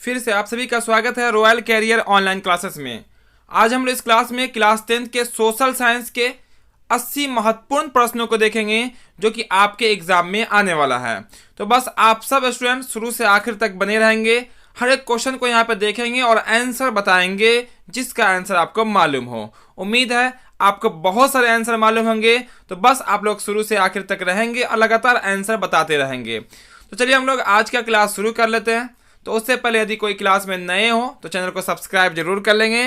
फिर से आप सभी का स्वागत है रॉयल कैरियर ऑनलाइन क्लासेस में। आज हम लोग इस क्लास में क्लास 10th के सोशल साइंस के 80 महत्वपूर्ण प्रश्नों को देखेंगे जो कि आपके एग्जाम में आने वाला है। तो बस आप सब स्टूडेंट शुरू से आखिर तक बने रहेंगे, हर एक क्वेश्चन को यहाँ पे देखेंगे और आंसर बताएंगे जिसका आंसर आपको मालूम हो। उम्मीद है आपको बहुत सारे आंसर मालूम होंगे, तो बस आप लोग शुरू से आखिर तक रहेंगे और लगातार आंसर बताते रहेंगे। तो चलिए हम लोग आज का क्लास शुरू कर लेते हैं। तो उससे पहले यदि कोई क्लास में नए हो तो चैनल को सब्सक्राइब जरूर कर लेंगे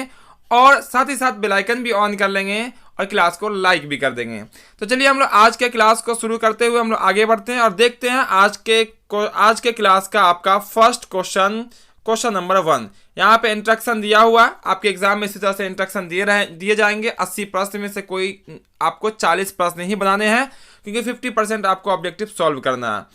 और साथ ही साथ बेल आइकन भी ऑन कर लेंगे और क्लास को लाइक भी कर देंगे। तो चलिए हम लोग आज के क्लास को शुरू करते हुए हम लोग आगे बढ़ते हैं और देखते हैं आज के क्लास का आपका फर्स्ट क्वेश्चन नंबर 1। यहाँ पे इंस्ट्रक्शन दिया हुआ, आपके एग्जाम में इसी तरह से इंस्ट्रक्शन दिए जाएंगे। 80 प्रश्न में से कोई आपको 40 प्रश्न ही बनाने हैं क्योंकि 50% आपको ऑब्जेक्टिव सॉल्व करना है।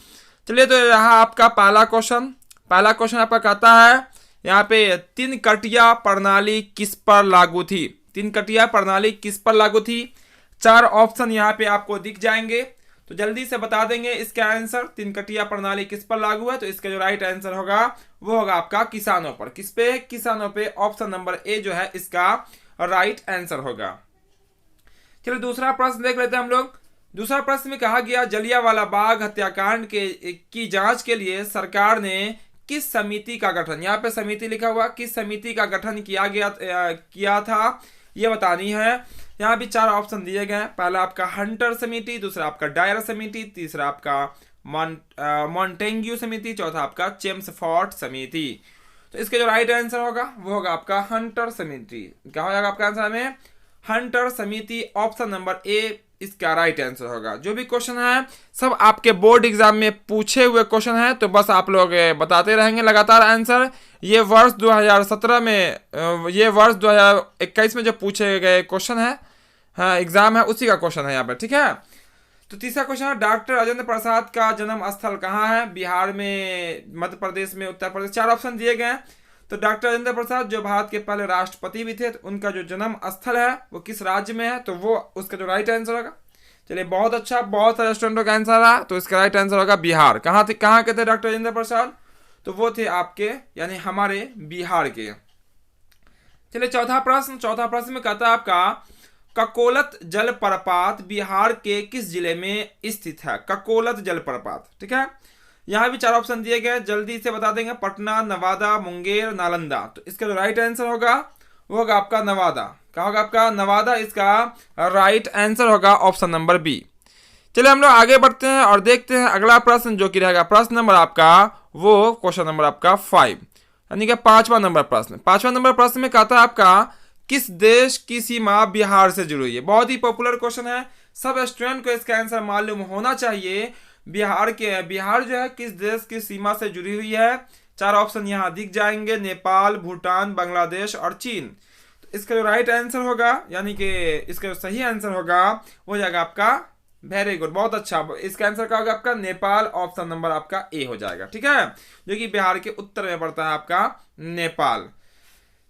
चलिए तो यहाँ आपका पहला क्वेश्चन आपका कहता है यहाँ पे तीन कटिया प्रणाली किस पर लागू थी। तीन कटिया प्रणाली किस पर लागू थी। 4 ऑप्शन यहाँ पे आपको दिख जाएंगे, तो जल्दी से बता देंगे इसका आंसर। तीन कटिया प्रणाली किस पर लागू है, तो इसका जो राइट आंसर होगा वो होगा आपका किसानों पर। किस पे? किसानों पे। ऑप्शन नंबर ए जो है इसका राइट आंसर होगा। चलिए दूसरा प्रश्न देख लेते हैं हम लोग। दूसरा प्रश्न में कहा गया जलियांवाला बाग हत्याकांड की जांच के लिए सरकार ने किस समिति का गठन, यहाँ पे समिति लिखा हुआ, किस समिति का गठन किया था ये बतानी है। यहाँ भी 4 ऑप्शन दिए गए हैं। पहला आपका हंटर समिति, दूसरा आपका डायर समिति, तीसरा आपका मॉन्टेग्यू समिति, चौथा आपका चेम्सफोर्ड समिति। तो इसके जो राइट आंसर होगा वो होगा आपका हंटर समिति। क्या हो जाएगा आपका आंसर में? हंटर समिति। ऑप्शन नंबर ए इसका राइट आंसर होगा। जो भी क्वेश्चन है सब आपके बोर्ड एग्जाम में पूछे हुए क्वेश्चन है, तो बस आप लोग बताते रहेंगे लगातार आंसर। ये वर्ष 2017 में, ये वर्ष 2021 में जो पूछे गए क्वेश्चन है, हाँ एग्जाम है उसी का क्वेश्चन है यहाँ पर, ठीक है। तो तीसरा क्वेश्चन है डॉक्टर राजेंद्र प्रसाद का जन्म स्थल कहाँ है। बिहार में, मध्य प्रदेश में, उत्तर प्रदेश। 4 ऑप्शन दिए गए हैं। तो डॉक्टर राजेंद्र प्रसाद जो भारत के पहले राष्ट्रपति भी थे, तो उनका जो जन्म स्थल है वो किस राज्य में है, तो वो उसका जो राइट आंसर होगा। चलिए बहुत अच्छा, बहुत सारे स्टूडेंटों का आंसर रहा, तो इसका राइट आंसर होगा बिहार। कहाँ के थे डॉक्टर राजेंद्र प्रसाद, तो वो थे आपके यानी हमारे बिहार के। चलिए चौथा प्रश्न में कहता है आपका ककोलत जलप्रपात बिहार के किस जिले में स्थित है। ककोलत जलप्रपात, ठीक है। यहाँ भी 4 ऑप्शन दिए गए, जल्दी से बता देंगे। पटना, नवादा, मुंगेर, नालंदा। तो इसका जो राइट आंसर होगा वो होगा आपका नवादा। क्या होगा आपका? नवादा इसका राइट आंसर होगा। Option number B. चलिए हम लोग आगे बढ़ते हैं और देखते हैं अगला प्रश्न जो कि रहेगा प्रश्न नंबर आपका वो क्वेश्चन नंबर आपका 5 यानी कि 5वां नंबर प्रश्न। 5वां नंबर प्रश्न में कहता है आपका किस देश की सीमा बिहार से जुड़ी हुई है। बहुत ही पॉपुलर क्वेश्चन है, सब स्टूडेंट को इसका आंसर मालूम होना चाहिए। बिहार जो है किस देश की सीमा से जुड़ी हुई है। 4 ऑप्शन यहाँ दिख जाएंगे, नेपाल, भूटान, बांग्लादेश और चीन। तो इसका जो राइट आंसर होगा यानी कि इसका जो सही आंसर होगा वो जाएगा आपका, वेरी गुड, बहुत अच्छा, इसका आंसर क्या होगा आपका नेपाल। ऑप्शन नंबर आपका ए हो जाएगा, ठीक है, जो कि बिहार के उत्तर में पड़ता है आपका नेपाल।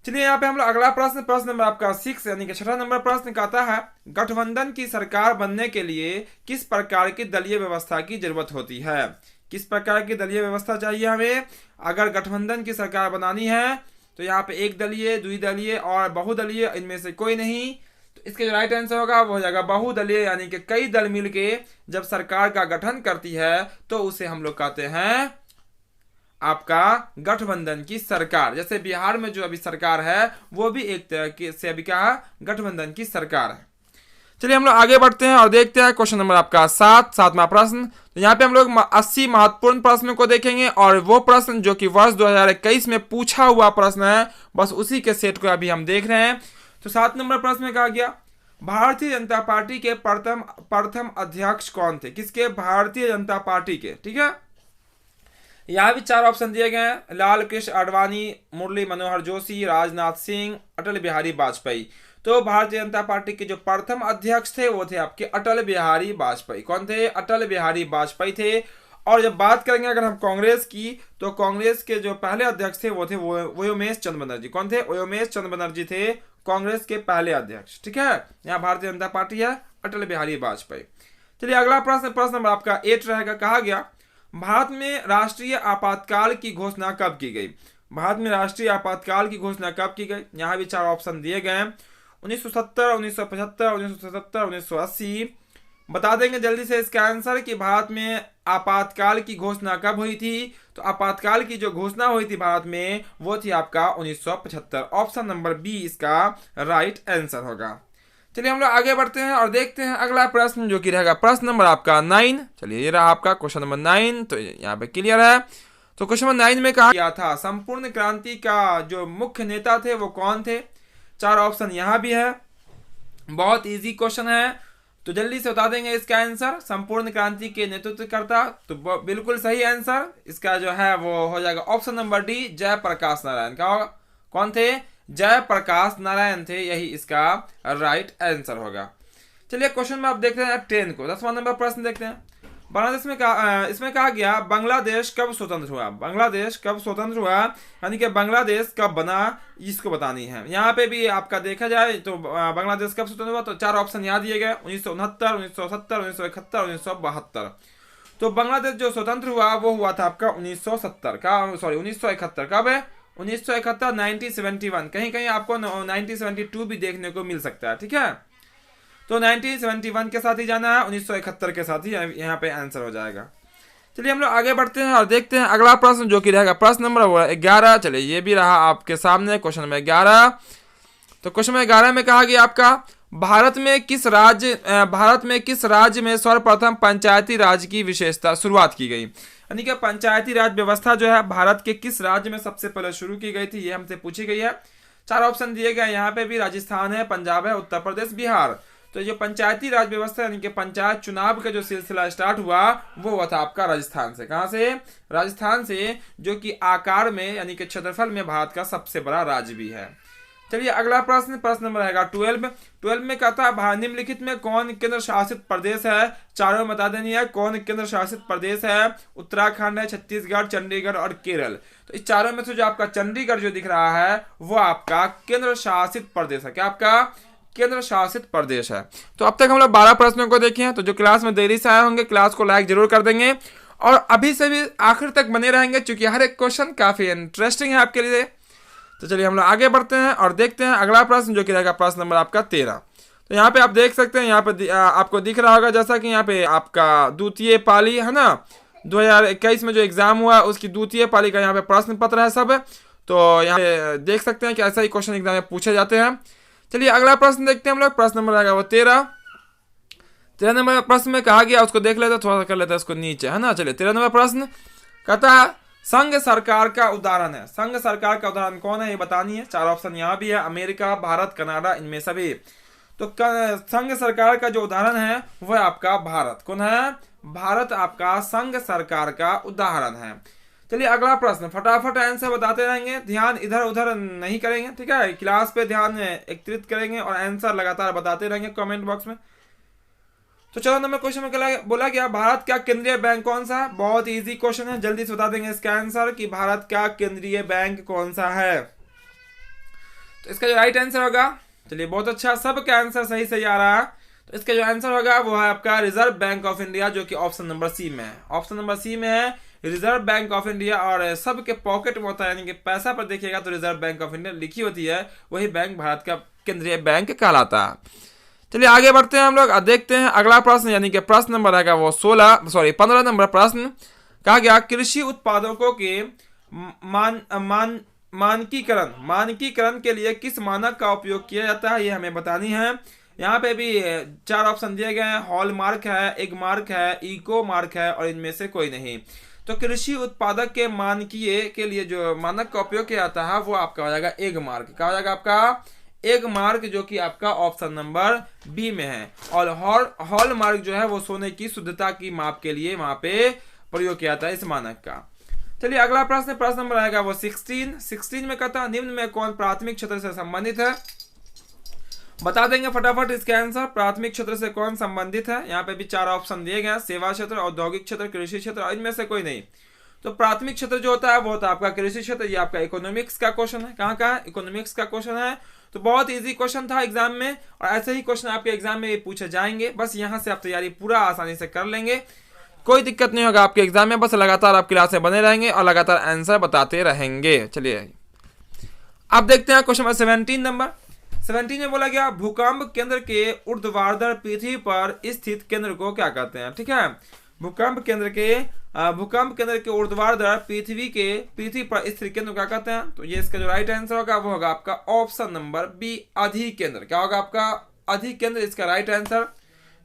चलिए यहाँ पे हम लोग अगला प्रश्न नंबर आपका 6 यानी कि 6वां नंबर प्रश्न कहता है गठबंधन की सरकार बनने के लिए किस प्रकार की दलीय व्यवस्था की जरूरत होती है। किस प्रकार की दलीय व्यवस्था चाहिए हमें अगर गठबंधन की सरकार बनानी है। तो यहाँ पे एक दलीय, द्विदलीय और बहुदलीय, इनमें से कोई नहीं। तो इसके जो राइट आंसर होगा वो हो जाएगा बहुदलीय, यानी कि कई दल मिलके जब सरकार का गठन करती है तो उसे हम लोग कहते हैं आपका गठबंधन की सरकार। जैसे बिहार में जो अभी सरकार है वो भी एक तरह से अभी क्या है, गठबंधन की सरकार है। चलिए हम लोग आगे बढ़ते हैं और देखते हैं क्वेश्चन नंबर आपका 7वां प्रश्न। तो यहाँ पे हम लोग 80 महत्वपूर्ण प्रश्नों को देखेंगे और वो प्रश्न जो कि वर्ष 2021 में पूछा हुआ प्रश्न है, बस उसी के सेट को अभी हम देख रहे हैं। तो 7 नंबर प्रश्न में कहा गया भारतीय जनता पार्टी के प्रथम अध्यक्ष कौन थे। किसके? भारतीय जनता पार्टी के, ठीक है। यहाँ भी 4 ऑप्शन दिए गए हैं, लाल कृष्ण आडवाणी, मुरली मनोहर जोशी, राजनाथ सिंह, अटल बिहारी वाजपेयी। तो भारतीय जनता पार्टी के जो प्रथम अध्यक्ष थे वो थे आपके अटल बिहारी वाजपेयी। कौन थे? अटल बिहारी वाजपेयी थे। और जब बात करेंगे अगर हम कांग्रेस की, तो कांग्रेस के जो पहले अध्यक्ष थे वो थे व्योमेश चंद्र बनर्जी। कौन थे? व्योमेश चंद्र बनर्जी थे कांग्रेस के पहले अध्यक्ष, ठीक है। यहाँ भारतीय जनता पार्टी है, अटल बिहारी वाजपेयी। चलिए अगला प्रश्न नंबर आपका 8 रहेगा। कहा गया भारत में राष्ट्रीय आपातकाल की घोषणा कब की गई। भारत में राष्ट्रीय आपातकाल की घोषणा कब की गई? यहाँ भी 4 ऑप्शन दिए गए हैं, 1970, 1975, 1977, 1980। बता देंगे जल्दी से इसका आंसर कि भारत में आपातकाल की घोषणा कब हुई थी। तो आपातकाल की जो घोषणा हुई थी भारत में वो थी आपका 1975। ऑप्शन नंबर बी इसका राइट आंसर होगा। चलिए हम लोग आगे बढ़ते हैं और देखते हैं अगला प्रश्न, जो कि रहेगा प्रश्न नंबर आपका 9। चलिए ये रहा आपका क्वेश्चन नंबर 9, तो यहाँ पे क्लियर है। तो क्वेश्चन नंबर 9 में कहा गया था संपूर्ण क्रांति का जो मुख्य नेता थे वो कौन थे? 4 ऑप्शन यहाँ भी है, बहुत इजी क्वेश्चन है, तो जल्दी से बता देंगे इसका आंसर। संपूर्ण क्रांति के नेतृत्वकर्ता, तो बिल्कुल सही आंसर इसका जो है वो हो जाएगा option number D, Jayaprakash Narayan. क्या होगा? कौन थे? जयप्रकाश नारायण थे, यही इसका राइट आंसर होगा। चलिए क्वेश्चन में आप देखते हैं 10 को, 10वां नंबर प्रश्न देखते हैं। बांग्लादेश में इसमें कहा गया बांग्लादेश कब स्वतंत्र हुआ? बांग्लादेश कब स्वतंत्र हुआ, यानी कि बांग्लादेश कब बना, इसको बतानी है। यहाँ पे भी आपका देखा जाए तो बांग्लादेश कब स्वतंत्र हुआ, तो 4 ऑप्शन यहाँ दिए गए, 1969, 1970, 1971, 1972। तो बांग्लादेश जो स्वतंत्र हुआ वो हुआ था आपका 1970 का, सॉरी 1971। कब है? 1971, 1971। कहीं कहीं आपको 1972 भी देखने को मिल सकता है, ठीक है। तो 1971 के साथ ही जाना है, 1971 के साथ ही यहाँ पे आंसर हो जाएगा। चलिए हम लोग आगे बढ़ते हैं और देखते हैं अगला प्रश्न, जो कि रहेगा प्रश्न नंबर 11। चलिए ये भी रहा आपके सामने क्वेश्चन नंबर 11। तो क्वेश्चन नंबर 11 में कहा गया आपका भारत में किस राज्य में सर्वप्रथम पंचायती राज की विशेषता शुरुआत की गई? यानी कि पंचायती राज व्यवस्था जो है भारत के किस राज्य में सबसे पहले शुरू की गई थी, ये हमसे पूछी गई है। 4 ऑप्शन दिए गए, यहाँ पे भी राजस्थान है, पंजाब है, उत्तर प्रदेश, बिहार। तो जो पंचायती राज व्यवस्था यानी कि पंचायत चुनाव का जो सिलसिला स्टार्ट हुआ वो हुआ था आपका राजस्थान से। कहां से? राजस्थान से, जो कि आकार में यानी कि क्षेत्रफल में भारत का सबसे बड़ा राज्य भी है। चलिए अगला प्रश्न नंबर रहेगा 12 में कहता है निम्नलिखित में कौन केंद्र शासित प्रदेश है? चारों बता देनी है कौन केंद्र शासित प्रदेश है। उत्तराखंड है, छत्तीसगढ़, चंडीगढ़ और केरल। तो इस चारों में से जो आपका चंडीगढ़ जो दिख रहा है वो आपका केंद्र शासित प्रदेश है। क्या आपका केंद्र शासित प्रदेश है। तो अब तक हम लोग 12 प्रश्नों को देखे हैं। तो जो क्लास में देरी से आए होंगे क्लास को लाइक जरूर कर देंगे और अभी से भी आखिर तक बने रहेंगे, क्योंकि हर एक क्वेश्चन काफी इंटरेस्टिंग है आपके लिए। तो चलिए हम लोग आगे बढ़ते हैं और देखते हैं अगला प्रश्न, जो कि रहेगा प्रश्न नंबर आपका 13। तो यहाँ पे आप देख सकते हैं, यहाँ पे आपको दिख रहा होगा जैसा कि यहाँ पे आपका द्वितीय पाली है ना, 2021 में जो एग्जाम हुआ उसकी द्वितीय पाली का यहाँ पे प्रश्न पत्र है सब। तो यहाँ पे देख सकते हैं कि ऐसा ही क्वेश्चन एग्जाम में पूछे जाते हैं। चलिए अगला प्रश्न देखते हैं हम लोग। प्रश्न नंबर आएगा वो 13 नंबर प्रश्न में कहा गया, उसको देख लेते, थोड़ा सा कर लेते हैं उसको नीचे, है ना। चलिए 13 नंबर प्रश्न कहता है संघ सरकार का उदाहरण है। संघ सरकार का उदाहरण कौन है ये बतानी है। 4 ऑप्शन यहाँ भी है, अमेरिका, भारत, कनाडा, इनमें सभी। तो संघ सरकार का जो उदाहरण है वह आपका भारत। कौन है? भारत आपका संघ सरकार का उदाहरण है। चलिए अगला प्रश्न, फटाफट आंसर बताते रहेंगे, ध्यान इधर उधर नहीं करेंगे, ठीक है। क्लास पे ध्यान एकत्रित करेंगे और आंसर लगातार बताते रहेंगे कमेंट बॉक्स में। तो चलो नंबर क्वेश्चन में बोला गया भारत का केंद्रीय बैंक कौन सा है। बहुत इजी क्वेश्चन है, जल्दी से बता देंगे इसका आंसर कि भारत का केंद्रीय बैंक कौन सा है। तो इसका जो राइट आंसर होगा, चलिए बहुत अच्छा, सबका आंसर सही सही आ रहा है। तो इसका जो आंसर होगा वो है आपका रिजर्व बैंक ऑफ इंडिया, जो कि ऑप्शन नंबर सी में है। ऑप्शन नंबर सी में है रिजर्व बैंक ऑफ इंडिया, और सबके पॉकेट में होता है, यानी कि पैसा पर देखिएगा तो रिजर्व बैंक ऑफ इंडिया लिखी होती है, वही बैंक भारत का केंद्रीय बैंक कहलाता है। चलिए आगे बढ़ते हैं हम लोग, देखते हैं अगला प्रश्न, यानी कि प्रश्न नंबर रहेगा वो 15 नंबर प्रश्न। कहा गया कृषि उत्पादकों के मानकीकरण के लिए किस मानक का उपयोग किया जाता है, ये हमें बतानी है। यहाँ पे भी 4 ऑप्शन दिए गए हैं, हॉलमार्क है, एगमार्क है, इको मार्क है और इनमें से कोई नहीं। तो कृषि उत्पादक के मानकीय के लिए जो मानक का उपयोग किया जाता है वो आपका हो जाएगा एगमार्क। क्या हो जाएगा आपका? एगमार्क, जो कि आपका ऑप्शन नंबर बी में है। और हॉलमार्क जो है वो सोने की शुद्धता की माप के लिए वहां पे प्रयोग किया जाता है इस मानक का। चलिए अगला प्रश्न नंबर आएगा वो 16 में कहता है निम्न में कौन प्राथमिक क्षेत्र से संबंधित है। बता देंगे फटाफट इसका आंसर, प्राथमिक क्षेत्र से कौन संबंधित है। यहाँ पे भी 4 ऑप्शन दिए गए, सेवा क्षेत्र, औद्योगिक क्षेत्र, कृषि क्षेत्र और इनमें से कोई नहीं। तो प्राथमिक क्षेत्र जो होता है वो होता है आपका कृषि क्षेत्र। ये आपका इकोनॉमिक्स का क्वेश्चन है। कहाँ का है? इकोनॉमिक्स का क्वेश्चन है। तो बहुत इजी क्वेश्चन था एग्जाम में, और ऐसे ही क्वेश्चन आपके एग्जाम में पूछे जाएंगे, बस यहाँ से आप तैयारी पूरा आसानी से कर लेंगे। कोई दिक्कत नहीं होगा आपके एग्जाम में, बस लगातार आप क्लास में बने रहेंगे और लगातार आंसर बताते रहेंगे। चलिए अब देखते हैं क्वेश्चन नंबर 17 में बोला गया भूकंप केंद्र के ऊर्ध्वाधर पृथ्वी पर स्थित केंद्र को क्या कहते हैं। ठीक है, भूकंप केंद्र के ऊर्ध्वाधर पृथ्वी पर स्थित केंद्र को क्या कहते हैं। तो ये इसका जो राइट आंसर होगा वो होगा आपका ऑप्शन नंबर बी, अधिकेंद्र। क्या होगा आपका अधिकेंद्र, इसका राइट आंसर,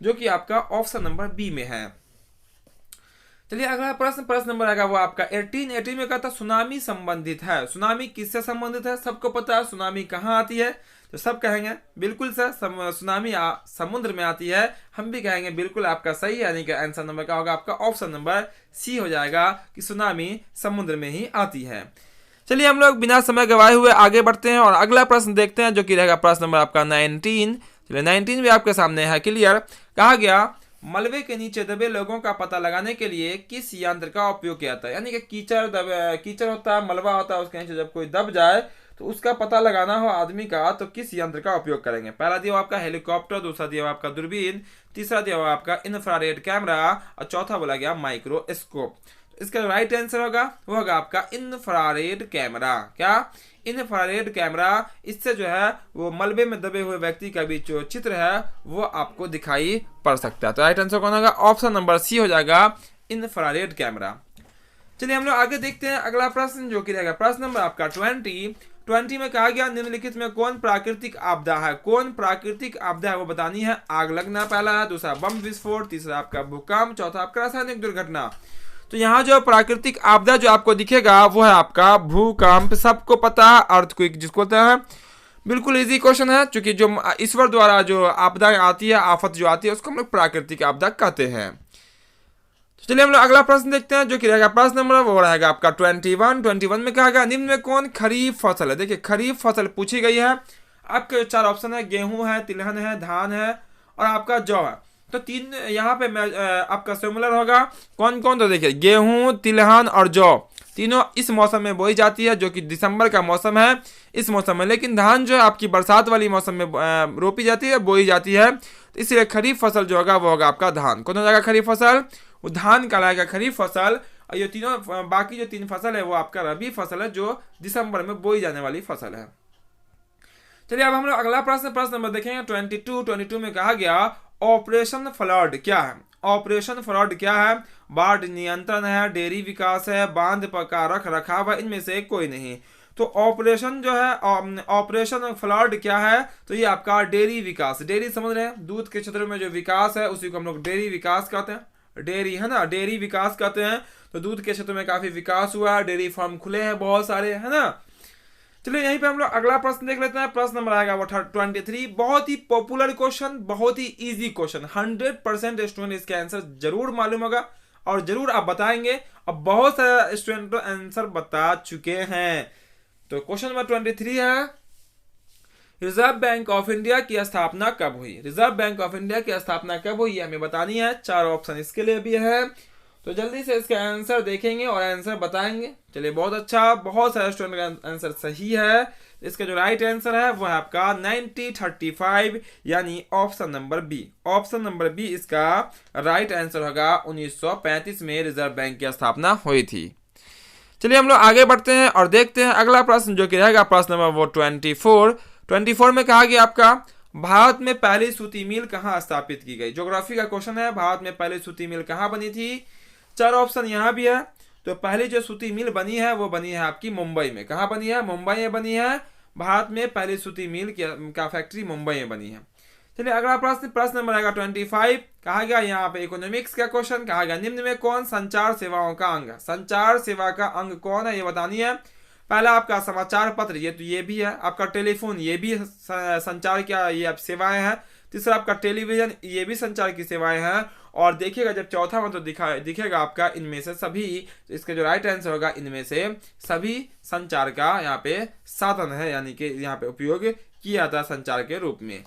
जो कि आपका ऑप्शन नंबर बी में है। चलिए अगला प्रश्न नंबर आएगा वो आपका 18 में कहता सुनामी संबंधित है। सुनामी किससे संबंधित है, सबको पता है सुनामी कहाँ आती है, तो सब कहेंगे बिल्कुल सर सुनामी समुद्र में आती है। हम भी कहेंगे बिल्कुल आपका सही, यानी कि आंसर नंबर क्या होगा आपका ऑप्शन नंबर सी हो जाएगा कि सुनामी समुद्र में ही आती है। चलिए हम लोग बिना समय गवाए हुए आगे बढ़ते हैं और अगला प्रश्न देखते हैं, जो कि रहेगा प्रश्न नंबर आपका 19। चलिए 19 भी आपके सामने है क्लियर। कहा गया मलबे के नीचे दबे लोगों का पता लगाने के लिए किस यंत्र का उपयोग किया जाता है। यानी कि कीचड़ होता है, मलबा होता है, उसके नीचे जब कोई दब जाए तो उसका पता लगाना हो आदमी का, तो किस यंत्र का उपयोग करेंगे। पहला दिया आपका हेलीकॉप्टर, दूसरा दिया आपका दूरबीन, तीसरा दिया आपका इंफ्रारेड कैमरा और चौथा बोला गया माइक्रोस्कोप। इसका राइट आंसर होगा वो होगा आपका इंफ्रारेड कैमरा। क्या, इंफ्रारेड कैमरा। इससे जो है वो मलबे में दबे हुए व्यक्ति का भी जो चित्र है वो आपको दिखाई पड़ सकता है। तो राइट आंसर कौन होगा, ऑप्शन नंबर सी हो जाएगा इंफ्रारेड कैमरा। चलिए हम लोग आगे देखते हैं अगला प्रश्न, जो कि रहेगा प्रश्न नंबर आपका 20 में कहा गया निम्नलिखित में कौन प्राकृतिक आपदा है। कौन प्राकृतिक आपदा है वो बतानी है। आग लगना पहला है, दूसरा बम विस्फोट, तीसरा आपका भूकंप, चौथा आपका रासायनिक दुर्घटना। तो यहाँ जो प्राकृतिक आपदा जो आपको दिखेगा वो है आपका भूकंप। सबको पता है, अर्थक्वेक जिसको होता है। बिल्कुल इजी क्वेश्चन है, क्योंकि जो ईश्वर द्वारा जो आपदा आती है, आफत जो आती है, उसको हम लोग प्राकृतिक आपदा कहते हैं। चलिए हम लोग अगला प्रश्न देखते हैं, जो कि रहेगा प्रश्न नंबर वो रहेगा आपका 21 में कहा गया निम्न में कौन खरीफ फसल है। देखिए खरीफ फसल पूछी गई है। आपके 4 ऑप्शन है, गेहूं है, तिलहन है, धान है और आपका जौ है। तो 3 यहाँ पे आपका सिमिलर होगा। कौन कौन, तो देखिए गेहूं, तिलहन और जौ तीनों इस मौसम में बोई जाती है, जो कि दिसंबर का मौसम है इस मौसम में। लेकिन धान जो है आपकी बरसात वाली मौसम में रोपी जाती है, बोई जाती है। तो इसलिए खरीफ फसल जो होगा वो होगा आपका धान। कौन हो जाएगा खरीफ फसल, वो धान कहलाएगा खरीफ फसल। और ये तीनों बाकी जो 3 फसल है वो आपका रबी फसल है, जो दिसंबर में बोई जाने वाली फसल है। चलिए अब हम लोग अगला प्रश्न नंबर देखेंगे 22 में कहा गया ऑपरेशन फ्लड क्या है। ऑपरेशन फ्लड क्या है, बाढ़ नियंत्रण है, डेयरी विकास है, बांध का रख रखाव है, इनमें से कोई नहीं। तो ऑपरेशन जो है ऑपरेशन फ्लड क्या है, तो ये आपका डेयरी विकास। डेयरी समझ रहे हैं, दूध के क्षेत्र में जो विकास है उसी को हम लोग डेयरी विकास कहते हैं। डेयरी है ना, डेयरी विकास कहते हैं। तो दूध के क्षेत्र में काफी विकास हुआ है, डेयरी फार्म खुले हैं बहुत सारे, है ना। चलिए यहीं पे हम लोग अगला प्रश्न देख लेते हैं। प्रश्न नंबर आएगा वो 23। बहुत ही पॉपुलर क्वेश्चन, बहुत ही इजी क्वेश्चन, 100% स्टूडेंट इसके आंसर जरूर मालूम होगा और जरूर आप बताएंगे। अब बहुत सारे स्टूडेंट आंसर बता चुके हैं। तो क्वेश्चन नंबर 23 है, रिजर्व बैंक ऑफ इंडिया की स्थापना कब हुई। रिजर्व बैंक ऑफ इंडिया की स्थापना कब हुई हमें बतानी है। 4 ऑप्शन इसके लिए भी है, तो जल्दी से इसका आंसर देखेंगे और आंसर बताएंगे। चलिए बहुत अच्छा, बहुत सारे स्टूडेंट का आंसर सही है। इसका जो राइट आंसर है वो है आपका 1935, यानी option number B. Option number B इसका राइट आंसर होगा। 1935 में रिजर्व बैंक की स्थापना हुई थी। चलिए हम लोग आगे बढ़ते हैं और देखते हैं अगला प्रश्न, जो कि रहेगा प्रश्न नंबर वो 24 में कहा गया आपका भारत में पहली सूती मिल कहाँ स्थापित की गई। ज्योग्राफी का क्वेश्चन है, भारत में पहली सूती मिल कहाँ बनी थी। 4 ऑप्शन यहाँ भी है। तो पहली जो सूती मिल बनी है वो बनी है आपकी मुंबई में। कहाँ बनी है, मुंबई में बनी है। भारत में पहली सूती मिल का फैक्ट्री मुंबई में बनी है। चलिए अगला प्रश्न नंबर आएगा 25। कहा गया यहाँ पे इकोनॉमिक्स का क्वेश्चन, कहा गया निम्न में कौन संचार सेवाओं का अंग है। संचार सेवा का अंग कौन है ये बतानी है। पहला आपका समाचार पत्र, ये भी है। आपका टेलीफोन, ये भी संचार क्या ये आप सेवाएं हैं। तीसरा आपका टेलीविजन, ये भी संचार की सेवाएं हैं। और देखिएगा जब चौथा में तो दिखेगा आपका इनमें से सभी। तो इसका जो राइट आंसर होगा इनमें से सभी संचार का यहाँ पे साधन है, यानी कि यहाँ पे उपयोग किया जाता है संचार के रूप में।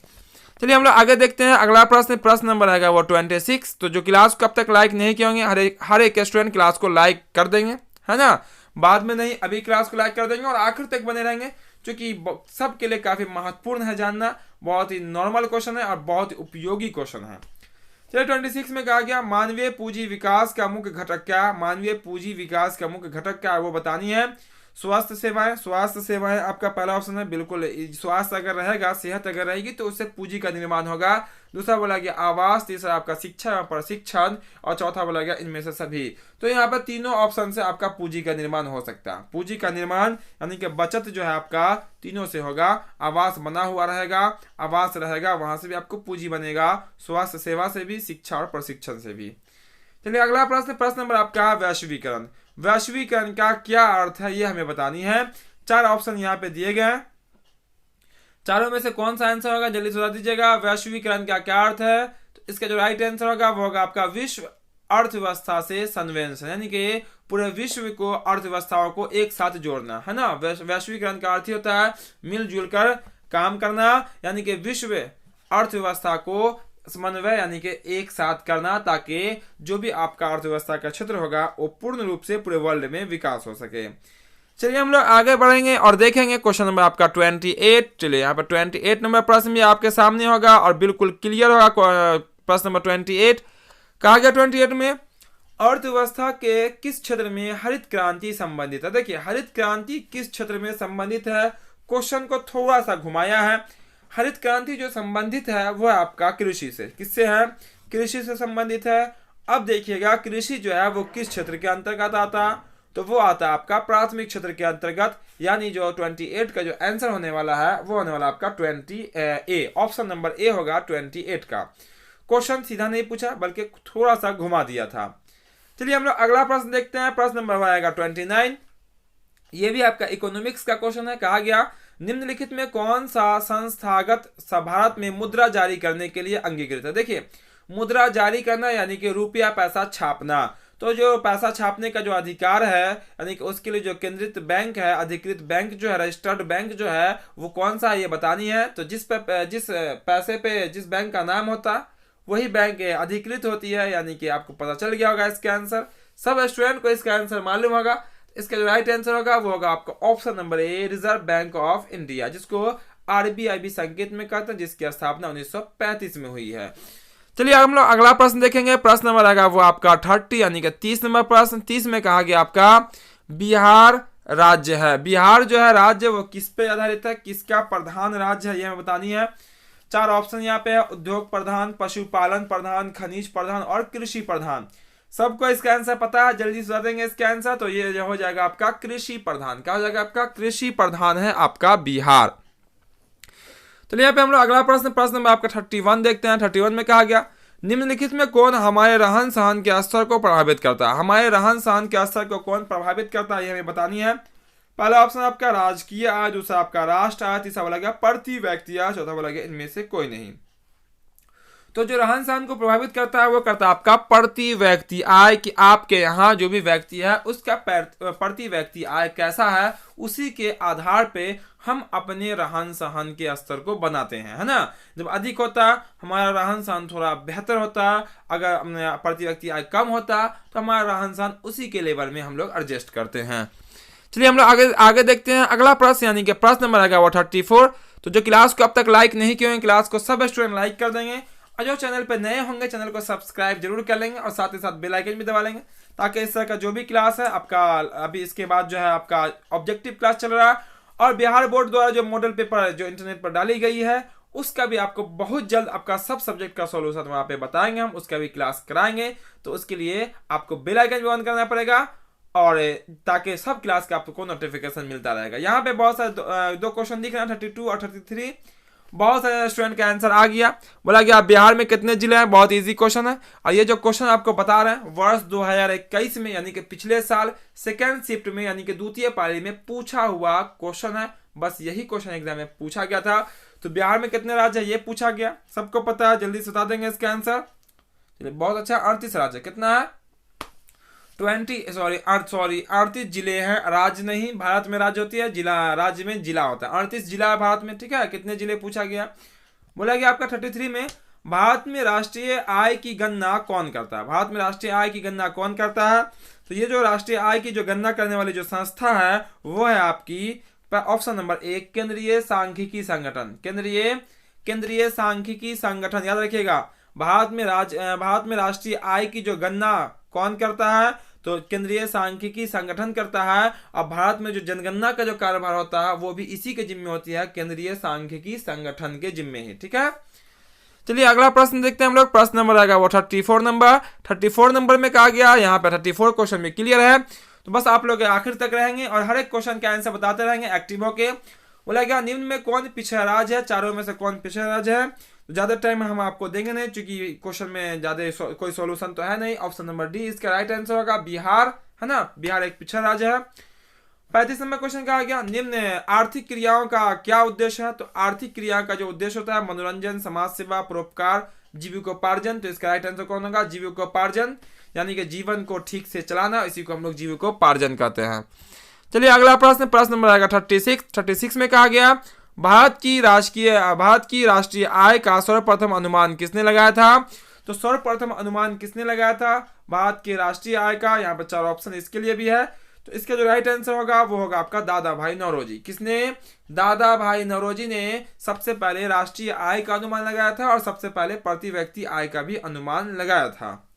चलिए हम लोग आगे देखते हैं अगला प्रश्न नंबर आएगा वो 26। तो जो क्लास को अब तक लाइक नहीं किए होंगे, हर एक स्टूडेंट क्लास को लाइक कर देंगे, है ना। बाद में नहीं, अभी क्लास को लाइक कर देंगे और आखिर तक बने रहेंगे, क्योंकि सबके लिए काफी महत्वपूर्ण है जानना। बहुत ही नॉर्मल क्वेश्चन है और बहुत ही उपयोगी क्वेश्चन है। चलिए 26 में कहा गया मानवीय पूंजी विकास का मुख्य घटक क्या, मानवीय पूंजी विकास का मुख्य घटक क्या है वो बतानी है। स्वास्थ्य सेवाएं, स्वास्थ्य सेवाएं आपका पहला ऑप्शन है, बिल्कुल स्वास्थ्य अगर रहेगा, सेहत अगर रहेगी तो उससे पूंजी का निर्माण होगा। दूसरा बोला गया आवास, तीसरा आपका शिक्षा एवं प्रशिक्षण, और चौथा बोला गया इनमें से सभी। तो यहाँ पर तीनों ऑप्शन से आपका पूंजी का निर्माण हो सकता है। पूंजी का निर्माण यानी कि बचत जो है आपका तीनों से होगा। आवास बना हुआ रहेगा, आवास रहेगा, वहां से भी आपको पूंजी बनेगा, स्वास्थ्य सेवा से भी, शिक्षा और प्रशिक्षण से भी। चलिए अगला प्रश्न, प्रश्न नंबर आपका वैश्वीकरण। वैश्वीकरण का क्या अर्थ है ये हमें बतानी है। 4 ऑप्शन यहाँ पे दिए गए हैं, चारों में से कौन सा आंसर होगा जल्दी से बता दीजिएगा। वैश्वीकरण का क्या अर्थ है, तो इसका जो राइट आंसर होगा वो होगा आपका विश्व अर्थव्यवस्था से संवेदनशील, यानी कि पूरे विश्व को अर्थव्यवस्थाओं को एक साथ जोड़ना है ना। वैश्वीकरण का अर्थ ही होता है मिलजुल कर काम करना, यानी कि विश्व अर्थव्यवस्था को समन्वय यानी कि एक साथ करना, ताकि जो भी आपका अर्थव्यवस्था का क्षेत्र होगा वो पूर्ण रूप से पूरे वर्ल्ड में विकास हो सके। चलिए हम लोग आगे बढ़ेंगे और देखेंगे क्वेश्चन नंबर आपका 28। चलिए यहाँ पर 28 नंबर प्रश्न भी आपके सामने होगा और बिल्कुल क्लियर होगा। प्रश्न नंबर 28 कहा गया 28 में अर्थव्यवस्था के किस क्षेत्र में हरित क्रांति संबंधित है। देखिए हरित क्रांति किस क्षेत्र में संबंधित है, क्वेश्चन को थोड़ा सा घुमाया है। हरित क्रांति जो संबंधित है वो आपका कृषि से, किससे है, कृषि से संबंधित है। अब देखिएगा कृषि जो है वो किस क्षेत्र के अंतर्गत आता, तो वो आता है आपका प्राथमिक क्षेत्र के अंतर्गत, यानी जो 28 का जो आंसर होने वाला है वो होने वाला आपका 20A, ऑप्शन नंबर ए होगा 28 का। क्वेश्चन सीधा नहीं पूछा बल्कि थोड़ा सा घुमा दिया था। चलिए हम लोग अगला प्रश्न देखते हैं। प्रश्न नंबर आएगा 29, ये भी आपका इकोनॉमिक्स का क्वेश्चन है। कहा गया निम्नलिखित में कौन सा संस्थागत भारत में मुद्रा जारी करने के लिए अंगीकृत है। देखिए मुद्रा जारी करना यानी कि रुपया पैसा छापना, तो जो पैसा छापने का जो अधिकार है यानी कि उसके लिए जो केंद्रित बैंक है, अधिकृत बैंक जो है, रजिस्टर्ड बैंक जो है वो कौन सा है ये बतानी है। तो जिस पैसे पे जिस बैंक का नाम होता है वही बैंक अधिकृत होती है, यानी कि आपको पता चल गया होगा इसका आंसर। सब स्टूडेंट को इसका आंसर मालूम होगा। इसका जो राइट आंसर होगा वो होगा आपका option number A, reserve bank of India, जिसको RBI भी संकेत में कहते हैं, जिसकी स्थापना 1935 में हुई है। चलिए हम लोग अगला प्रश्न देखेंगे। प्रश्न नंबर आएगा वो आपका 30 यानी कि 30 नंबर प्रश्न। 30 में कहा गया आपका बिहार राज्य है। बिहार जो है राज्य वो किस पे आधारित है, किसका प्रधान राज्य है ये हमें बतानी है। 4 ऑप्शन यहाँ पे है, उद्योग प्रधान, पशुपालन प्रधान, खनिज प्रधान और कृषि प्रधान। सबको इसका आंसर पता है, जल्दी से देंगे इसका आंसर। तो ये हो जाएगा आपका कृषि प्रधान। क्या हो जाएगा आपका, कृषि प्रधान है आपका बिहार। तो यहाँ पे हम लोग अगला प्रश्न, प्रश्न नंबर आपका 31 देखते हैं। 31 में कहा गया निम्नलिखित में कौन हमारे रहन सहन के स्तर को प्रभावित करता है। हमारे रहन सहन के स्तर को कौन प्रभावित करता है ये हमें बतानी है। पहला ऑप्शन आपका राजकीय आय, दूसरा आपका राष्ट्र आय, तीसरा बोला गया प्रति व्यक्ति आय, चौथा बोला गया इनमें से कोई नहीं। तो जो रहन सहन को प्रभावित करता है वो करता है आपका प्रति व्यक्ति आय, कि आपके यहाँ जो भी व्यक्ति है उसका प्रति व्यक्ति आय कैसा है, उसी के आधार पे हम अपने रहन सहन के स्तर को बनाते हैं, है ना। जब अधिक होता हमारा रहन सहन थोड़ा बेहतर होता, अगर प्रति व्यक्ति आय कम होता तो हमारा रहन सहन उसी के लेवल में हम लोग एडजस्ट करते हैं। चलिए हम लोग आगे देखते हैं अगला प्रश्न, यानी कि प्रश्न नंबर आएगा वो 34। तो जो क्लास को अब तक लाइक नहीं किए हैं, क्लास को सब स्टूडेंट लाइक कर देंगे, और जो चैनल पे नए होंगे चैनल को सब्सक्राइब जरूर कर लेंगे, और साथ ही साथ बेल आइकन भी दबा लेंगे, ताकि इस तरह का जो भी क्लास है आपका, अभी इसके बाद जो है आपका ऑब्जेक्टिव क्लास चल रहा है, और बिहार बोर्ड द्वारा जो मॉडल पेपर जो इंटरनेट पर डाली गई है उसका भी आपको बहुत जल्द आपका सब सब्जेक्ट का सॉल्यूशन वहां पे बताएंगे, हम उसका भी क्लास कराएंगे। तो उसके लिए आपको बेल आइकन भी ऑन करना पड़ेगा, और ताकि सब क्लास का आपको नोटिफिकेशन मिलता रहेगा। यहाँ पे बहुत सारे दो क्वेश्चन दिख रहे हैं, 32 और 33। बहुत सारे स्टूडेंट का आंसर आ गया। बोला गया बिहार में कितने जिले हैं, बहुत इजी क्वेश्चन है। और ये जो क्वेश्चन आपको बता रहे हैं वर्ष 2021 में, यानी कि पिछले साल सेकेंड शिफ्ट में, यानी कि द्वितीय पारी में पूछा हुआ क्वेश्चन है। बस यही क्वेश्चन एग्जाम में पूछा गया था। तो बिहार में कितने राज्य है ये पूछा गया, सबको पता है, जल्दी से बता देंगे इसका आंसर। बहुत अच्छा, 38 राज्य। कितना है, 38 जिले हैं, राज्य नहीं। भारत में राज्य होती है, जिला राज्य में जिला होता है। 38 जिला है भारत में, ठीक है। कितने जिले पूछा गया, बोला गया आपका 33 में भारत में राष्ट्रीय आय की गणना कौन करता है। भारत में राष्ट्रीय आय की गणना कौन करता है, तो ये जो राष्ट्रीय आय की जो गणना करने वाली जो संस्था है वो है आपकी ऑप्शन नंबर 1 केंद्रीय सांख्यिकी संगठन। केंद्रीय सांख्यिकी संगठन, याद रखिएगा। भारत में राष्ट्रीय आय की जो गणना कौन करता है, तो केंद्रीय सांख्यिकी संगठन करता है। और भारत में जो जनगणना का जो कार्यभार होता है वो भी इसी के जिम्मे होती है, केंद्रीय सांख्यिकी संगठन के जिम्मे ही। ठीक है, चलिए अगला प्रश्न देखते हैं हम लोग। प्रश्न नंबर आएगा वो 34 नंबर। 34 नंबर में कहा गया, यहाँ पे 34 क्वेश्चन में क्लियर है, तो बस आप लोग आखिर तक रहेंगे और हर एक क्वेश्चन का आंसर बताते रहेंगे एक्टिव होके। बोला गया निम्न में कौन पिछड़ा राज्य है, चारों में से कौन पिछड़ा राज्य है। तो ज्यादा टाइम हम आपको देंगे नहीं, क्योंकि क्वेश्चन में ज्यादा कोई सॉल्यूशन तो है नहीं। ऑप्शन नंबर डी इसका राइट आंसर होगा, बिहार, है ना, बिहार एक पिछड़ा राज्य है। 35 नंबर क्वेश्चन कहा गया निम्न आर्थिक क्रियाओं का क्या उद्देश्य है। तो आर्थिक क्रिया का जो उद्देश्य होता है मनोरंजन, समाज सेवा, परोपकार, जीविकोपार्जन। तो इसका राइट आंसर कौन होगा, जीविकोपार्जन, यानी कि जीवन को ठीक से चलाना, इसी को हम लोग जीविकोपार्जन कहते हैं। चलिए अगला प्रश्न, प्रश्न नंबर आएगा 36 में कहा गया भारत की राष्ट्रीय आय का सर्वप्रथम अनुमान किसने लगाया था। तो सर्वप्रथम अनुमान किसने लगाया था भारत की राष्ट्रीय आय का। यहाँ पर 4 ऑप्शन इसके लिए भी है, तो इसका जो राइट आंसर होगा वो होगा आपका दादा भाई नौरोजी। किसने, दादा भाई नौरोजी ने सबसे पहले राष्ट्रीय आय का अनुमान लगाया था और सबसे पहले प्रति व्यक्ति आय का भी अनुमान लगाया था।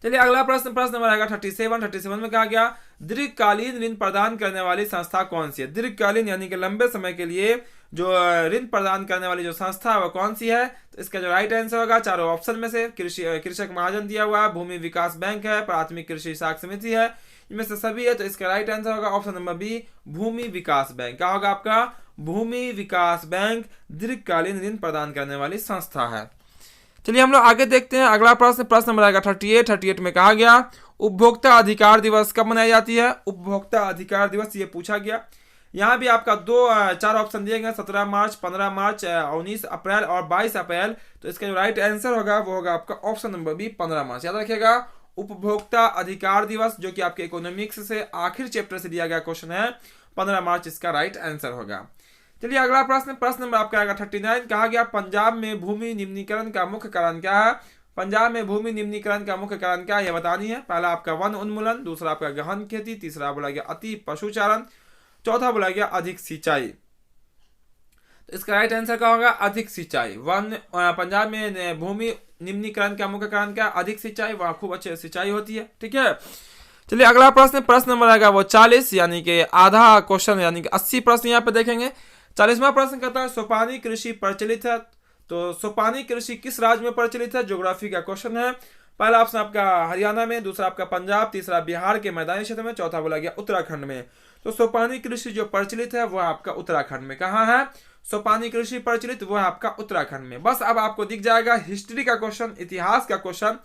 चलिए अगला प्रश्न, प्रश्न नंबर आएगा 37 में कहा गया दीर्घकालीन ऋण प्रदान करने वाली संस्था कौन सी है। दीर्घकालीन यानी कि लंबे समय के लिए जो ऋण प्रदान करने वाली जो संस्था है वो कौन सी है। तो इसका जो राइट आंसर होगा चारों ऑप्शन में से कृषक महाजन दिया हुआ है, भूमि विकास बैंक है, प्राथमिक कृषि साख समिति है, इनमें से सभी है। तो इसका राइट आंसर होगा ऑप्शन नंबर बी, भूमि विकास बैंक। क्या होगा आपका, भूमि विकास बैंक दीर्घकालीन ऋण प्रदान करने वाली संस्था है। चलिए हम लोग आगे देखते हैं अगला प्रश्न, प्रश्न नंबर आएगा 38 में कहा गया उपभोक्ता अधिकार दिवस कब मनाई जाती है। उपभोक्ता अधिकार दिवस ये पूछा गया। यहाँ भी आपका 4 ऑप्शन दिए गए, 17 मार्च, 15 मार्च, 19 अप्रैल और 22 अप्रैल। तो इसका जो राइट आंसर होगा वो होगा आपका ऑप्शन नंबर बी, 15 मार्च। याद रखिएगा उपभोक्ता अधिकार दिवस जो कि आपके इकोनॉमिक्स से आखिर चैप्टर से दिया गया क्वेश्चन है, 15 मार्च इसका राइट आंसर होगा। चलिए अगला प्रश्न, प्रश्न नंबर आपका आएगा 39। कहा गया पंजाब में भूमि निम्नीकरण का मुख्य कारण क्या है। पंजाब में भूमि निम्नीकरण का मुख्य कारण क्या है ये बतानी है। पहला आपका वन उन्मूलन, दूसरा आपका गहन खेती, तीसरा बोला गया अति पशुचारण, चौथा बोला गया अधिक सिंचाई। तो इसका राइट आंसर क्या होगा, अधिक सिंचाई। पंजाब में भूमि निम्नीकरण का मुख्य कारण क्या, अधिक सिंचाई, वहां खूब अच्छी सिंचाई होती है। ठीक है, चलिए अगला प्रश्न, प्रश्न नंबर आएगा वो 40, यानी कि आधा क्वेश्चन यानी कि 80 प्रश्न यहाँ पे देखेंगे। 40वां प्रश्न कहता है सोपानी कृषि प्रचलित है। तो सोपानी कृषि किस राज्य में प्रचलित है, ज्योग्राफी का क्वेश्चन है। पहला ऑप्शन आपका हरियाणा में, दूसरा आपका पंजाब, तीसरा बिहार के मैदानी क्षेत्र में, चौथा बोला गया उत्तराखंड में। तो सोपानी कृषि जो प्रचलित है वह आपका उत्तराखंड में। कहाँ है सोपानी कृषि प्रचलित, वह आपका उत्तराखंड में। बस अब आपको दिख जाएगा हिस्ट्री का क्वेश्चन, इतिहास का क्वेश्चन,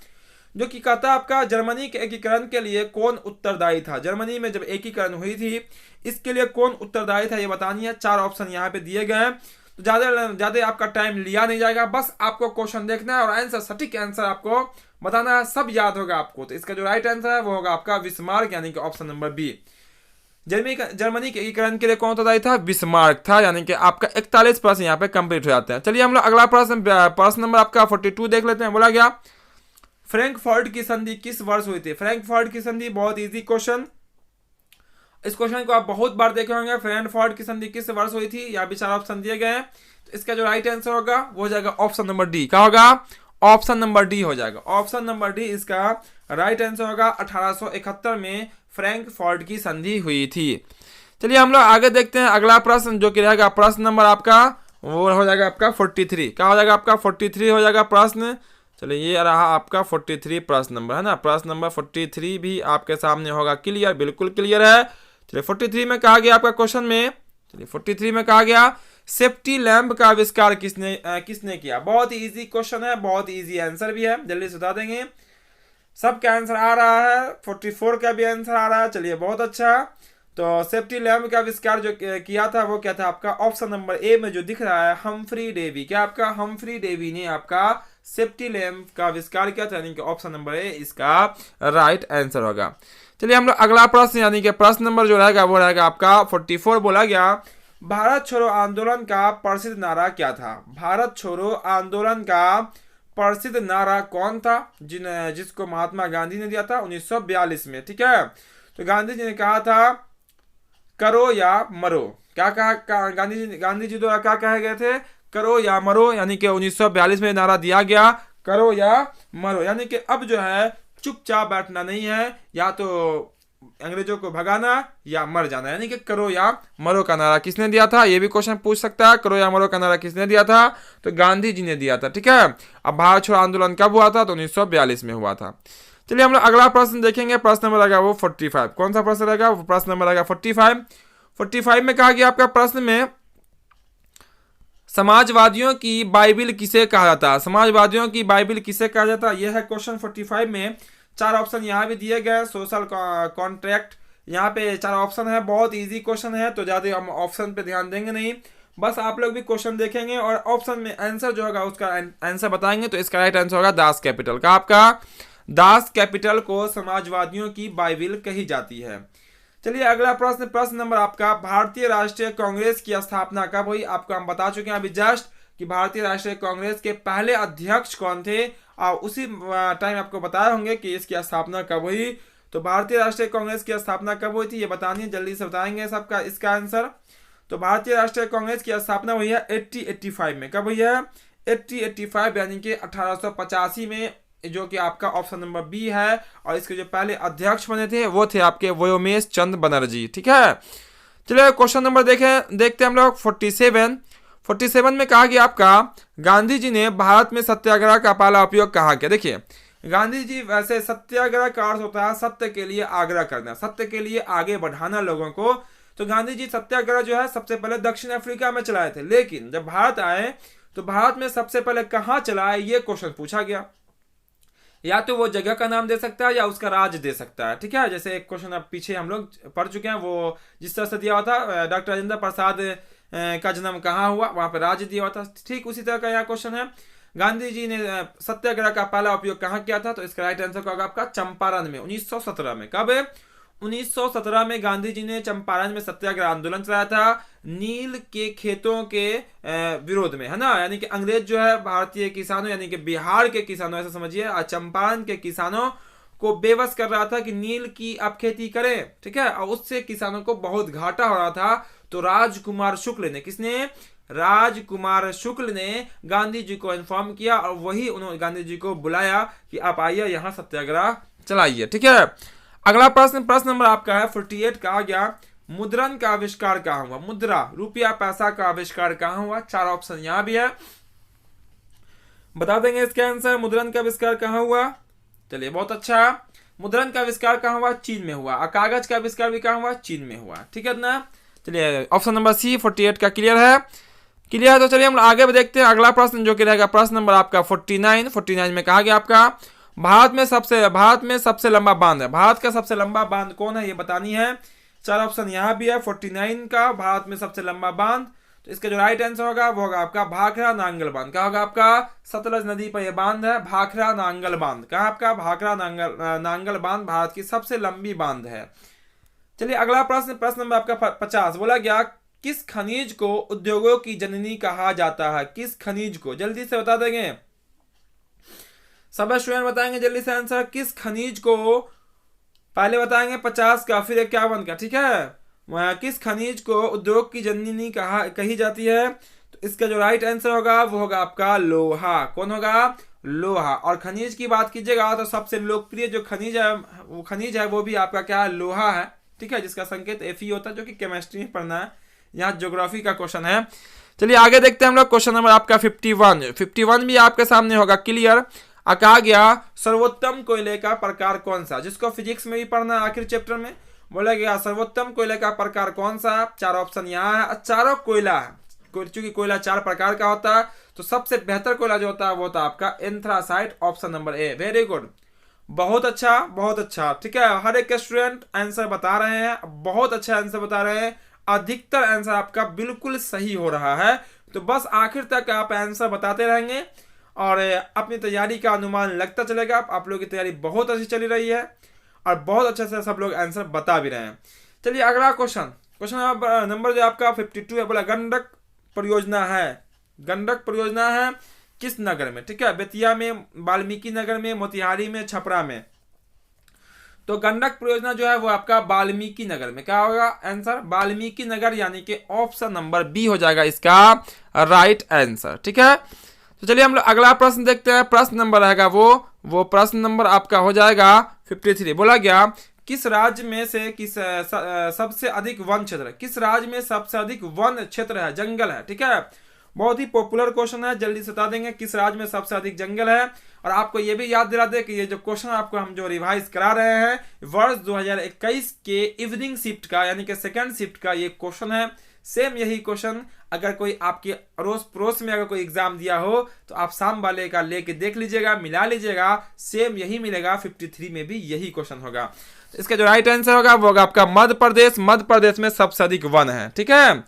जो कि कहता है आपका जर्मनी के एकीकरण के लिए कौन उत्तरदायी था। जर्मनी में जब एकीकरण हुई थी इसके लिए कौन उत्तरदायी था ये बतानी है। 4 ऑप्शन यहाँ पे दिए गए हैं, तो ज्यादा आपका टाइम लिया नहीं जाएगा, बस आपको क्वेश्चन देखना है और आंसर, सटीक आंसर आपको बताना है, सब याद होगा आपको। तो इसका जो राइट आंसर है वो होगा आपका बिस्मार्क, यानी कि ऑप्शन नंबर बी। जर्मनी के एकीकरण के लिए कौन उत्तरदायी था, बिस्मार्क था। यानी कि आपका 41 प्रश्न यहाँ पे कंप्लीट हो जाते हैं। चलिए हम लोग अगला प्रश्न नंबर आपका 42 देख लेते हैं। बोला गया फ्रैंकफर्ट की संधि किस वर्ष हुई थी। फ्रैंकफर्ट की संधि बहुत इजी क्वेश्चन, इस क्वेश्चन को आप बहुत बार देखे होंगे। फ्रैंकफर्ट की संधि किस वर्ष हुई थी, यहाँ भी 4 ऑप्शन दिए गए हैं। तो इसका जो राइट आंसर होगा वो हो जाएगा ऑप्शन नंबर डी। क्या होगा, ऑप्शन नंबर डी हो जाएगा। ऑप्शन नंबर डी इसका राइट आंसर होगा। 1871 में फ्रैंकफर्ट की संधि हुई थी। चलिए हम लोग आगे देखते हैं अगला प्रश्न, जो कि रहेगा प्रश्न नंबर आपका वो हो जाएगा आपका 43। क्या हो जाएगा आपका 43 हो जाएगा प्रश्न। चलिए ये रहा आपका 43 प्रश्न नंबर, है ना। प्रश्न नंबर 43 भी आपके सामने होगा क्लियर, बिल्कुल क्लियर है। चलिए 43 में कहा गया आपका क्वेश्चन में, चलिए 43 में कहा गया सेफ्टी लैंप का आविष्कार किसने किया। बहुत ही इजी क्वेश्चन है, बहुत इजी आंसर भी है, जल्दी से बता देंगे। सबका आंसर आ रहा है, 44 का भी आंसर आ रहा है। चलिए बहुत अच्छा। तो सेफ्टी लैंप का आविष्कार जो किया था वो क्या था आपका, ऑप्शन नंबर ए में जो दिख रहा है हम्फ्री डेवी। क्या आपका हम्फ्री डेवी ने आपका सेफ्टी लैंप का आविष्कार किया था, यानी कि ऑप्शन नंबर ए इसका राइट आंसर होगा। चलिए हम लोग अगला प्रश्न, यानी कि प्रश्न नंबर जो रहेगा वो रहेगा आपका 44। बोला गया भारत छोड़ो आंदोलन का प्रसिद्ध नारा क्या था। भारत छोड़ो आंदोलन का प्रसिद्ध नारा कौन था, जिसको महात्मा गांधी ने दिया था 1942 में। ठीक है, तो गांधी जी ने कहा था करो या मरो। क्या कहा गांधी जी द्वारा, क्या कहे गए थे, करो या मरो, यानी कि 1942 में नारा दिया गया करो या मरो, यानी कि अब जो है चुपचाप बैठना नहीं है, या तो अंग्रेजों को भगाना या मर जाना, यानी कि करो या मरो का नारा किसने दिया था, ये भी क्वेश्चन पूछ सकता है। करो या मरो का नारा किसने दिया था, तो गांधी जी ने दिया था। ठीक है, अब भारत छोड़ो आंदोलन कब हुआ था, तो 1942 में हुआ था। चलिए हम लोग अगला प्रश्न देखेंगे, प्रश्न नंबर रहेगा वो 45। कौन सा प्रश्न रहेगा, प्रश्न नंबर रहेगा 45। 45 में कहा गया आपका प्रश्न में समाजवादियों की बाइबिल किसे कहा जाता है, समाजवादियों की बाइबिल किसे कहा जाता है, यह है क्वेश्चन 45 में। 4 ऑप्शन यहाँ भी दिए गए, सोशल कॉन्ट्रैक्ट, यहाँ पे 4 ऑप्शन है, बहुत इजी क्वेश्चन है, तो ज़्यादा हम ऑप्शन पे ध्यान देंगे नहीं, बस आप लोग भी क्वेश्चन देखेंगे और ऑप्शन में आंसर जो होगा उसका आंसर बताएंगे। तो इसका राइट आंसर होगा दास कैपिटल का, आपका दास कैपिटल को समाजवादियों की बाइबिल कही जाती है। चलिए अगला प्रश्न, प्रश्न नंबर आपका, भारतीय राष्ट्रीय कांग्रेस की स्थापना कब हुई, आपको हम बता चुके हैं अभी जस्ट कि भारतीय राष्ट्रीय कांग्रेस के पहले अध्यक्ष कौन थे, और उसी टाइम आपको बताए होंगे कि इसकी स्थापना कब हुई। तो भारतीय राष्ट्रीय कांग्रेस की स्थापना कब हुई थी ये बतानी है, जल्दी से बताएंगे सबका इसका आंसर। तो भारतीय राष्ट्रीय कांग्रेस की स्थापना हुई है 1885 में। कब हुई है, 1885 यानी कि 1885 में, जो कि आपका ऑप्शन नंबर बी है। और इसके जो पहले अध्यक्ष बने थे वो थे आपके व्योमेश चंद्र बनर्जी। ठीक है, चलिए क्वेश्चन नंबर देखते हैं हम लोग 47 में कहा गया आपका गांधी जी ने भारत में सत्याग्रह का पहला उपयोग कहाँ किया। देखिए गांधी जी, वैसे सत्याग्रह का अर्थ होता है सत्य के लिए आग्रह करना, सत्य के लिए आगे बढ़ाना लोगों को। तो गांधी जी सत्याग्रह जो है सबसे पहले दक्षिण अफ्रीका में चलाए थे, लेकिन जब भारत आए तो भारत में सबसे पहले कहाँ चलाए ये क्वेश्चन पूछा गया। या तो वो जगह का नाम दे सकता है या उसका राज्य दे सकता है। ठीक है, जैसे एक क्वेश्चन अब पीछे हम लोग पढ़ चुके हैं, वो जिस तरह से दिया हुआ था डॉक्टर राजेंद्र प्रसाद का जन्म कहाँ हुआ, वहां पर राज्य दिया हुआ था, ठीक उसी तरह का यहाँ क्वेश्चन है। गांधी जी ने सत्याग्रह का पहला उपयोग कहाँ किया था, तो इसका राइट आंसर होगा आपका चंपारण में 1917 में। कब, 1917 में गांधी जी ने चंपारण में सत्याग्रह आंदोलन चलाया था, नील के खेतों के विरोध में, है ना, यानी कि अंग्रेज जो है भारतीय किसानों यानी कि बिहार के किसानों ऐसा समझिए, और चंपारण के किसानों को बेबस कर रहा था कि नील की आप खेती करें। ठीक है, और उससे किसानों को बहुत घाटा हो रहा था। तो राजकुमार शुक्ल ने, किसने, राजकुमार शुक्ल ने गांधी जी को इन्फॉर्म किया और वही उन्होंने गांधी जी को बुलाया कि आप आइए यहाँ सत्याग्रह चलाइए। ठीक है, अगला प्रश्न, प्रश्न नंबर आपका है 48। कहा गया मुद्रण का आविष्कार कहाँ हुआ, मुद्रा रुपया पैसा का आविष्कार कहाँ हुआ। 4 ऑप्शन यहाँ भी है, बता देंगे इसका आंसर। मुद्रण का आविष्कार कहाँ हुआ, चलिए बहुत अच्छा, मुद्रण का आविष्कार कहाँ हुआ, चीन में हुआ। और कागज का आविष्कार भी कहाँ हुआ, चीन में हुआ। ठीक है ना, चलिए ऑप्शन नंबर सी 48 का क्लियर है, क्लियर है। तो चलिए हम आगे भी देखते हैं अगला प्रश्न जो कि रहेगा प्रश्न नंबर आपका 49 में कहा गया आपका भारत में सबसे लंबा बांध है, भारत का सबसे लंबा बांध कौन है ये बतानी है। 4 ऑप्शन यहाँ भी है 49 का, भारत में सबसे लंबा बांध। तो इसका जो राइट आंसर होगा वो होगा आपका भाखरा नांगल बांध। क्या होगा आपका, सतलज नदी पर यह बांध है, भाखरा नांगल बांध। कहा आपका भाखरा नांगल बांध भारत की सबसे लंबी बांध है। चलिए अगला प्रश्न, प्रश्न नंबर आपका 50। बोला गया किस खनिज को उद्योगों की जननी कहा जाता है, किस खनिज को, जल्दी से बता देंगे सब स्टूडेंट, बताएंगे जल्दी से आंसर। किस खनिज को, पहले बताएंगे 50 का फिर 51 का। ठीक है, किस खनिज को उद्योग की जननी कही जाती है। तो इसका जो राइट आंसर होगा वो होगा आपका लोहा। कौन होगा, लोहा। और खनिज की बात कीजिएगा तो सबसे लोकप्रिय जो खनिज है वो भी आपका क्या है, लोहा है। ठीक है, जिसका संकेत Fe होता है, जो कि केमिस्ट्री में पढ़ना है, यहाँ ज्योग्राफी का क्वेश्चन है। चलिए आगे देखते हैं हम लोग क्वेश्चन नंबर आपका 51 भी आपके सामने होगा क्लियर। कहा गया सर्वोत्तम कोयले का प्रकार कौन सा, जिसको फिजिक्स में भी पढ़ना है आखिर चैप्टर में। बोला गया सर्वोत्तम कोयले का प्रकार कौन सा। 4 ऑप्शन यहाँ है, चारों कोयला है, चूंकि कोयला 4 प्रकार का होता है तो सबसे बेहतर कोयला जो होता है वो होता है आपका anthracite, option number A. Very good, बहुत अच्छा बहुत अच्छा। ठीक है, हर एक स्टूडेंट आंसर बता रहे हैं, बहुत अच्छा आंसर बता रहे हैं, अधिकतर आंसर आपका बिल्कुल सही हो रहा है। तो बस आखिर तक आप आंसर बताते रहेंगे और अपनी तैयारी का अनुमान लगता चलेगा। आप लोगों की तैयारी बहुत अच्छी चली रही है और बहुत अच्छे से सब लोग आंसर बता भी रहे हैं। चलिए अगला क्वेश्चन, क्वेश्चन नंबर जो आपका 52 है। बोला गंडक परियोजना है किस नगर में। ठीक है, बेतिया में, वाल्मीकि नगर में, मोतिहारी में, छपरा में। तो गंडक परियोजना जो है वो आपका वाल्मीकि नगर में, क्या होगा आंसर, वाल्मीकि नगर, यानी कि ऑप्शन नंबर बी हो जाएगा इसका राइट आंसर। ठीक है, तो चलिए हम लोग अगला प्रश्न देखते हैं। प्रश्न नंबर रहेगा वो प्रश्न नंबर आपका हो जाएगा 53। बोला गया किस राज्य में से सबसे अधिक वन क्षेत्र है, किस राज्य में सबसे अधिक वन क्षेत्र है, जंगल है। ठीक है, बहुत ही पॉपुलर क्वेश्चन है, जल्दी से बता देंगे किस राज्य में सबसे अधिक जंगल है। और आपको ये भी याद दिला दे कि ये जो क्वेश्चन आपको हम जो रिवाइज करा रहे हैं वर्ष 2021 के इवनिंग शिफ्ट का, यानी कि सेकंड शिफ्ट का ये क्वेश्चन है। सेम यही क्वेश्चन अगर कोई आपके अड़ोस पड़ोस में अगर कोई एग्जाम दिया हो तो आप शाम वाले का लेके देख लीजिएगा, मिला लीजिएगा, सेम यही मिलेगा। 53 में भी यही क्वेश्चन होगा। तो इसका जो राइट आंसर होगा वो होगा आपका मध्य प्रदेश। मध्य प्रदेश में सबसे अधिक वन है। ठीक है,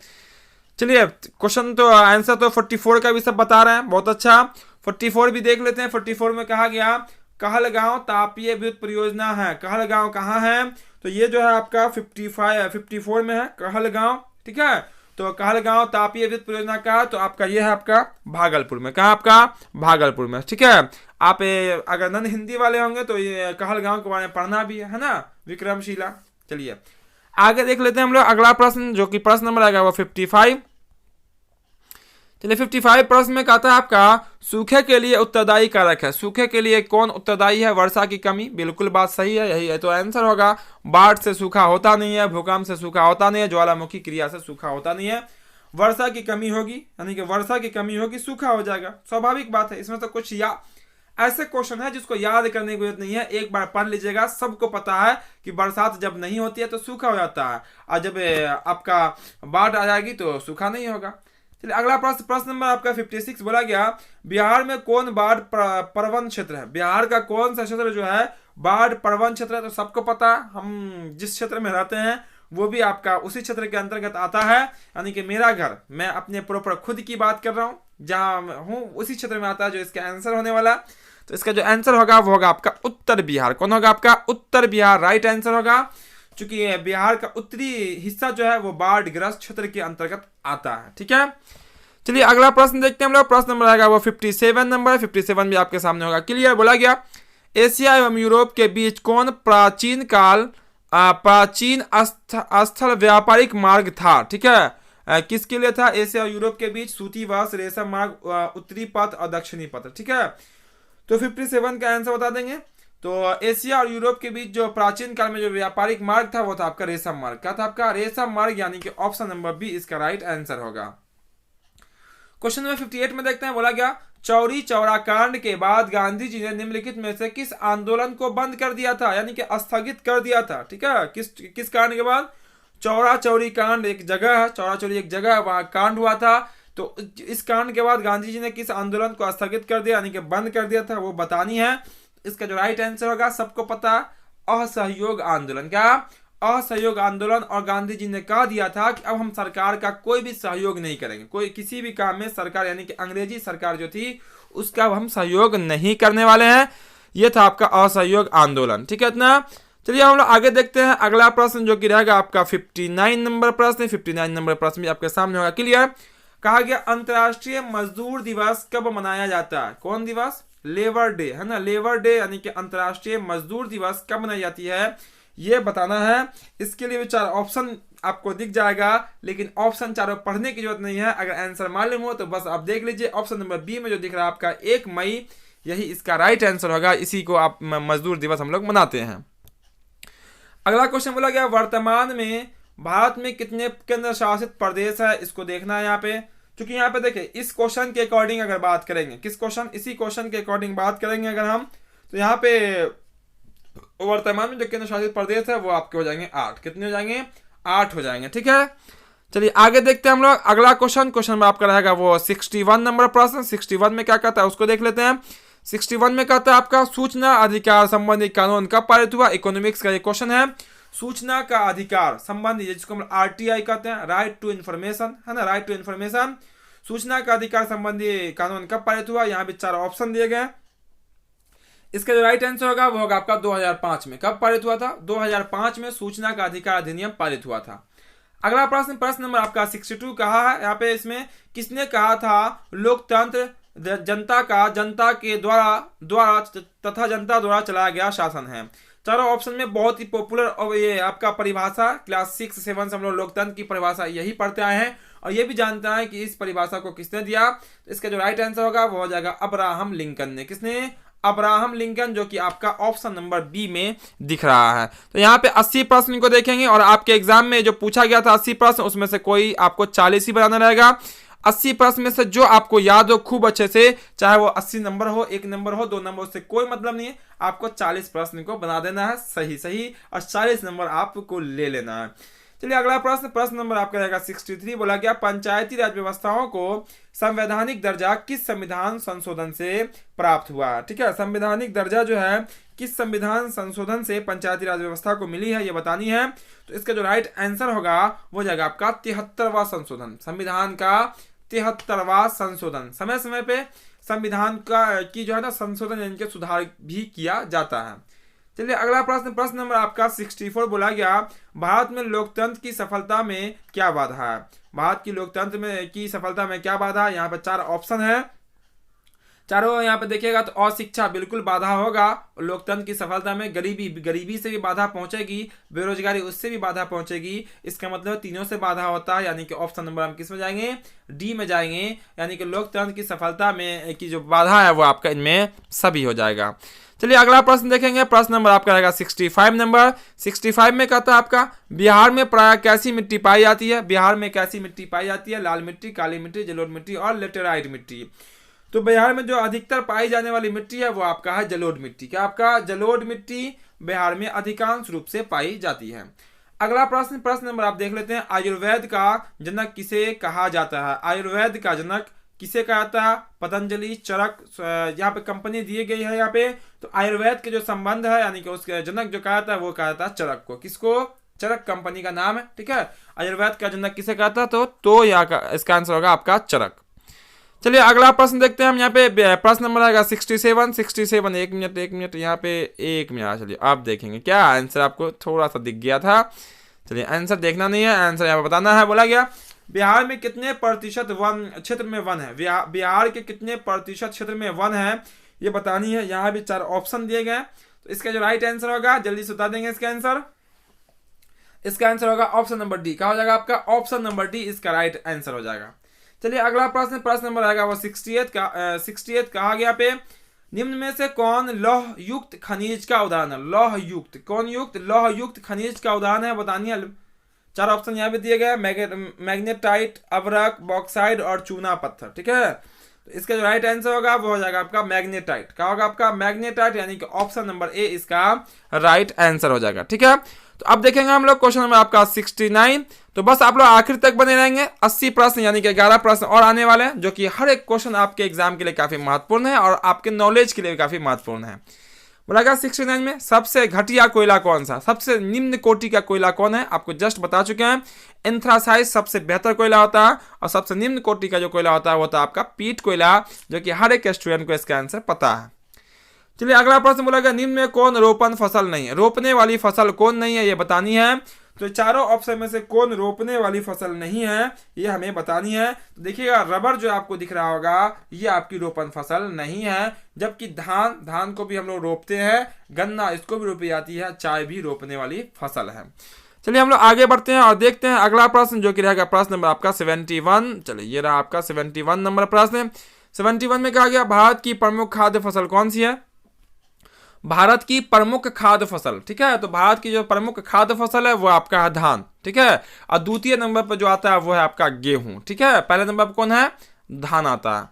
चलिए क्वेश्चन तो आंसर तो 44 का भी सब बता रहे हैं, बहुत अच्छा। 44 भी देख लेते हैं। 44 में कहा गया कहलगांव तापीय विद्युत परियोजना है। कहलगांव कहाँ है, तो ये जो है आपका 54 में है कहलगांव। ठीक है, तो कहलगांव तापीय विद्युत परियोजना का तो आपका ये है आपका भागलपुर में, कहाँ आपका भागलपुर में। ठीक है, आप अगर नन हिंदी वाले होंगे तो ये कहलगांव के बारे में पढ़ना भी है ना, विक्रमशिला। चलिए आगे देख लेते हैं हम लोग अगला प्रश्न, जो कि प्रश्न नंबर आएगा वो 55। चलिए 55 प्रश्न में कहता है आपका सूखे के लिए उत्तरदायी कारक है। सूखे के लिए कौन उत्तरदायी है, वर्षा की कमी। बिल्कुल बात सही है, यही है तो आंसर होगा। बाढ़ से सूखा होता नहीं है, भूकंप से सूखा होता नहीं है, ज्वालामुखी क्रिया से सूखा होता नहीं है। वर्षा की कमी होगी, यानी कि वर्षा की कमी होगी, सूखा हो जाएगा, स्वाभाविक बात है। इसमें तो कुछ ऐसे क्वेश्चन है जिसको याद करने की जरूरत नहीं है, एक बार पढ़ लीजिएगा। सबको पता है कि बरसात जब नहीं होती है तो सूखा हो जाता है, और जब आपका बाढ़ आ जाएगी तो सूखा नहीं होगा। चलिए अगला प्रश्न नंबर आपका 56। बोला गया बिहार में कौन बाढ़ प्रवण क्षेत्र है। बिहार का कौन सा क्षेत्र जो है बाढ़ प्रवण क्षेत्र है, तो सबको पता है, हम जिस क्षेत्र में रहते हैं वो भी आपका उसी क्षेत्र के अंतर्गत आता है। यानी कि मेरा घर, मैं अपने प्रॉपर खुद की बात कर रहा हूँ, जहां हूँ उसी क्षेत्र में आता है जो इसका आंसर होने वाला। तो इसका जो आंसर होगा वो होगा आपका उत्तर बिहार। कौन होगा आपका उत्तर बिहार, राइट आंसर होगा, क्योंकि बिहार का उत्तरी हिस्सा जो है वो बाढ़ ग्रस्त क्षेत्र के अंतर्गत आता है। ठीक है, चलिए अगला प्रश्न देखते हैं हम लोग। प्रश्न नंबर आएगा वो 57 नंबर। 57 भी आपके सामने होगा, क्लियर। बोला गया एशिया एवं यूरोप के बीच कौन प्राचीन स्थल व्यापारिक मार्ग था। ठीक है, किसके लिए था, एशिया और यूरोप के बीच सूतीवास रेशम मार्ग, उत्तरी पथ और दक्षिणी पथ। ठीक है, तो 57 का आंसर बता देंगे। तो एशिया और यूरोप के बीच जो प्राचीन काल में जो व्यापारिक मार्ग था वो था आपका रेशम मार्ग। क्या था आपका, रेशम मार्ग, यानी कि ऑप्शन नंबर बी इसका राइट आंसर होगा। क्वेश्चन नंबर 58 में देखते हैं। बोला गया चौरी चौरा कांड के बाद गांधी जी ने निम्नलिखित में से किस आंदोलन को बंद कर दिया था, यानी कि स्थगित कर दिया था। ठीक है, किस कांड के बाद, चौरा चौरी कांड एक जगह है, चौरा चौरी एक जगह है, वहां कांड हुआ था। तो इस कांड के बाद गांधी जी ने किस आंदोलन को स्थगित कर दिया, यानी कि बंद कर दिया था, वो बतानी है। इसका जो राइट आंसर होगा सबको पता, असहयोग आंदोलन। क्या, असहयोग आंदोलन। और गांधी जी ने कह दिया था कि अब हम सरकार का कोई भी सहयोग नहीं करेंगे, कोई किसी भी काम में सरकार, यानी कि अंग्रेजी सरकार जो थी उसका हम सहयोग नहीं करने वाले हैं। यह था आपका असहयोग आंदोलन। ठीक है, इतना। चलिए हम लोग आगे देखते हैं अगला प्रश्न, जो कि रहेगा आपका 59 नंबर प्रश्न। 59 नंबर प्रश्न भी आपके सामने होगा, क्लियर। कहा गया अंतर्राष्ट्रीय मजदूर दिवस कब मनाया जाता है। कौन दिवस, लेबर डे, है ना, लेबर डे, यानी कि अंतर्राष्ट्रीय मजदूर दिवस कब मनाई जाती है ये बताना है। इसके लिए भी 4 ऑप्शन आपको दिख जाएगा, लेकिन ऑप्शन चारों पढ़ने की जरूरत नहीं है। अगर आंसर मालूम हो तो बस आप देख लीजिए। ऑप्शन नंबर बी में जो दिख रहा है आपका 1 मई, यही इसका राइट आंसर होगा। इसी को आप मजदूर दिवस हम लोग मनाते हैं। अगला क्वेश्चन बोला गया वर्तमान में भारत में कितने केंद्र शासित प्रदेश है, इसको देखना है यहाँ पे। क्योंकि यहाँ पे देखिए इस क्वेश्चन के अकॉर्डिंग अगर बात करेंगे, किस क्वेश्चन, इसी क्वेश्चन के अकॉर्डिंग बात करेंगे अगर हम, तो यहाँ पे वर्तमान में जो केंद्र शासित प्रदेश है वो आपके हो जाएंगे 8। कितने हो जाएंगे, 8 हो जाएंगे। ठीक है, चलिए आगे देखते हैं हम लोग अगला क्वेश्चन में आपका रहेगा वो 61 नंबर प्रश्न। 61 में क्या कहता है उसको देख लेते हैं। 61 में कहता है आपका सूचना अधिकार संबंधी कानून कब पारित हुआ। इकोनॉमिक्स का ये क्वेश्चन है। सूचना का अधिकार संबंधी, जिसको हम आरटीआई कहते हैं, राइट टू इन्फॉर्मेशन, है ना, राइट टू इन्फॉर्मेशन। सूचना का अधिकार संबंधी कानून कब पारित हुआ, यहाँ भी 4 ऑप्शन दिए गए। इसका जो राइट आंसर होगा वो होगा आपका 2005 में। कब पारित हुआ था, 2005 में सूचना का अधिकार अधिनियम पारित हुआ था। अगला प्रश्न नंबर आपका 62 कहा है यहाँ पे, इसमें किसने कहा था लोकतंत्र जनता के द्वारा तथा जनता द्वारा चलाया गया शासन है। चारों ऑप्शन में बहुत ही पॉपुलर और ये आपका परिभाषा क्लास 6 7 से हम लोग लोकतंत्र की परिभाषा यही पढ़ते आए हैं और ये भी जानते हैं कि इस परिभाषा को किसने दिया। तो इसका जो राइट आंसर होगा वो हो जाएगा अब्राहम लिंकन ने। किसने? अब्राहम लिंकन, जो कि आपका ऑप्शन नंबर बी में दिख रहा है। तो यहाँ पे 80 प्रश्न को देखेंगे और आपके एग्जाम में जो पूछा गया था 80 प्रश्न, उसमें से कोई आपको 40 ही बनाना रहेगा। 80 प्रश्न में से जो आपको याद हो खूब अच्छे से, चाहे वो 80 नंबर हो, 1 नंबर हो, 2 नंबर, उससे कोई मतलब नहीं है। आपको 40 प्रश्न को बना देना है सही सही और 40 नंबर आपको ले लेना है। चलिए अगला प्रश्न नंबर आपका रहेगा 63। बोला गया पंचायती राज व्यवस्थाओं को संवैधानिक दर्जा किस संविधान संशोधन से प्राप्त हुआ। ठीक है, संवैधानिक दर्जा जो है किस संविधान संशोधन से पंचायती राज व्यवस्था को मिली है ये बतानी है। तो इसका जो राइट आंसर होगा वो जाएगा आपका 73वां संशोधन। संविधान का 73वां संशोधन। समय समय पे संविधान का की जो है ना संशोधन यानी कि सुधार भी किया जाता है। चलिए अगला प्रश्न नंबर आपका 64। बोला गया भारत में लोकतंत्र की सफलता में क्या बाधा है। भारत की लोकतंत्र में की सफलता में क्या बाधा है। यहाँ पे 4 ऑप्शन है, चारों यहाँ पे देखिएगा तो अशिक्षा बिल्कुल बाधा होगा। लोकतंत्र की सफलता में गरीबी से भी बाधा पहुंचेगी, बेरोजगारी उससे भी बाधा पहुंचेगी। इसका मतलब तीनों से बाधा होता है, यानी कि ऑप्शन नंबर हम किस में जाएंगे, डी में जाएंगे। यानी कि लोकतंत्र की सफलता में की जो बाधा है वो आपका इनमें सभी हो जाएगा। चलिए अगला प्रश्न देखेंगे। प्रश्न नंबर आपका रहेगा 65 नंबर। 65 में कहता है आपका बिहार में प्राय कैसी मिट्टी पाई जाती है। बिहार में कैसी मिट्टी पाई जाती है। लाल मिट्टी, काली मिट्टी, जलोढ़ मिट्टी और लेटेराइट मिट्टी। तो बिहार में जो अधिकतर पाई जाने वाली मिट्टी है वो आपका है जलोढ़ मिट्टी। क्या आपका जलोढ़ मिट्टी बिहार में अधिकांश रूप से पाई जाती है। अगला प्रश्न नंबर आप देख लेते हैं। आयुर्वेद का जनक किसे कहा जाता है। आयुर्वेद का जनक किसे कहा जाता है। पतंजलि, चरक, यहाँ पे कंपनी दी गई है यहाँ पे। तो आयुर्वेद के जो संबंध है यानी कि उसके जनक जो कहा जाता है वो कहा जाता है चरक को। किसको? चरक कंपनी का नाम है। ठीक है, आयुर्वेद का जनक किसे कहता है तो यहाँ का इसका आंसर होगा आपका चरक। चलिए अगला प्रश्न देखते हैं हम। यहाँ पे प्रश्न नंबर आएगा 67। एक मिनट यहाँ पे 1 मिनट। चलिए आप देखेंगे क्या आंसर आपको थोड़ा सा दिख गया था। चलिए आंसर देखना नहीं है, आंसर यहाँ पे बताना है। बोला गया बिहार में कितने प्रतिशत वन क्षेत्र में वन है। बिहार के कितने प्रतिशत क्षेत्र में वन है ये बतानी है। यहाँ भी 4 ऑप्शन दिए गए। तो इसका जो राइट आंसर होगा जल्दी से बता देंगे इसका आंसर। इसका आंसर होगा ऑप्शन नंबर डी। क्या हो जाएगा आपका? ऑप्शन नंबर डी इसका राइट आंसर हो जाएगा। चलिए अगला प्रश्न नंबर आएगा वो 68 कहा गया पे निम्न में से कौन लौह युक्त खनिज का उदाहरण है। लौह युक्त, कौन युक्त? लौह युक्त खनिज का उदाहरण है बतानी है। 4 ऑप्शन यहाँ पे दिए गए, मैग्नेटाइट, अभ्रक, बॉक्साइड और चूना पत्थर। ठीक है, तो इसका जो राइट आंसर होगा वो हो जाएगा आपका मैग्नेटाइट। क्या होगा आपका? मैग्नेटाइट, यानी कि ऑप्शन नंबर ए इसका राइट आंसर हो जाएगा। ठीक है, तो अब देखेंगे हम लोग क्वेश्चन नंबर आपका 69। तो बस आप लोग आखिर तक बने रहेंगे। 80 प्रश्न यानी कि 11 प्रश्न और आने वाले हैं, जो कि हर एक क्वेश्चन आपके एग्जाम के लिए काफी महत्वपूर्ण है और आपके नॉलेज के लिए काफी महत्वपूर्ण है। बोला गया 69 में सबसे घटिया कोयला कौन सा, सबसे निम्न कोटि का कोयला कौन है। आपको जस्ट बता चुके हैं। एंथ्रासाइट सबसे बेहतर कोयला होता है और सबसे निम्न कोटि का जो कोयला होता है वो होता है आपका पीट कोयला, जो कि हर एक स्टूडेंट को इसका आंसर पता है। चलिए अगला प्रश्न बोला गया निम्न में कौन रोपण फसल नहीं है। रोपने वाली फसल कौन नहीं है ये बतानी है। तो चारों ऑप्शन में से कौन रोपने वाली फसल नहीं है ये हमें बतानी है। तो देखिएगा रबर जो आपको दिख रहा होगा ये आपकी रोपण फसल नहीं है, जबकि धान को भी हम लोग रोपते हैं, गन्ना इसको भी रोपी जाती है, चाय भी रोपने वाली फसल है। चलिए हम लोग आगे बढ़ते हैं और देखते हैं अगला प्रश्न, जो कि रहेगा प्रश्न नंबर आपका 71। चलिए ये रहा आपका 71 नंबर प्रश्न। 71 में कहा गया भारत की प्रमुख खाद्य फसल कौन सी है। भारत की प्रमुख खाद्य फसल, ठीक है, तो भारत की जो प्रमुख खाद्य फसल है वो आपका है धान। ठीक है, और द्वितीय नंबर पर जो आता है वो है आपका गेहूं। ठीक है, पहले नंबर पर कौन है? धान आता है।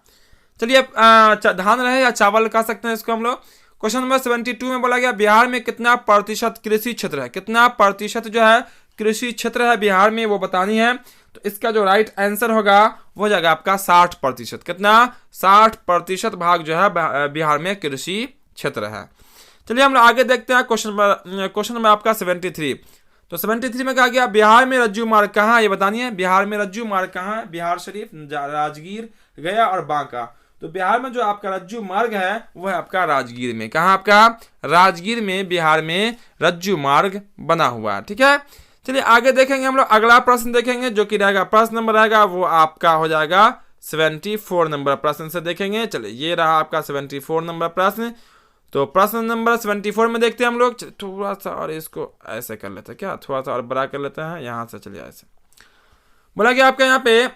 चलिए धान रहे या चावल कह सकते हैं इसको हम लोग। क्वेश्चन नंबर 72 में बोला गया बिहार में कितना प्रतिशत कृषि क्षेत्र है। कितना प्रतिशत जो है कृषि क्षेत्र है बिहार में वो बतानी है। तो इसका जो राइट आंसर होगा वो जाएगा आपका 60%। कितना? 60% भाग जो है बिहार में कृषि क्षेत्र है। चलिए हम लोग आगे देखते हैं क्वेश्चन नंबर आपका 73। तो 73 में कहा गया बिहार में रज्जू मार्ग कहाँ है ये बतानी है। बिहार में रज्जू मार्ग कहाँ है? बिहार शरीफ, राजगीर, गया और बांका। तो बिहार में जो आपका रज्जू मार्ग है वो है आपका राजगीर में। कहाँ आपका? राजगीर में बिहार में रज्जू मार्ग बना हुआ है। ठीक है, चलिए आगे देखेंगे हम लोग। अगला प्रश्न देखेंगे जो कि रहेगा प्रश्न नंबर रहेगा वो आपका हो जाएगा 74 नंबर प्रश्न से देखेंगे। चलिए ये रहा आपका 74 नंबर प्रश्न। तो प्रश्न नंबर 74 में देखते हैं हम लोग। थोड़ा सा और इसको ऐसे कर लेते हैं, क्या थोड़ा सा और बड़ा कर लेते हैं, यहाँ से चलिए ऐसे। बोला कि आपका यहाँ पे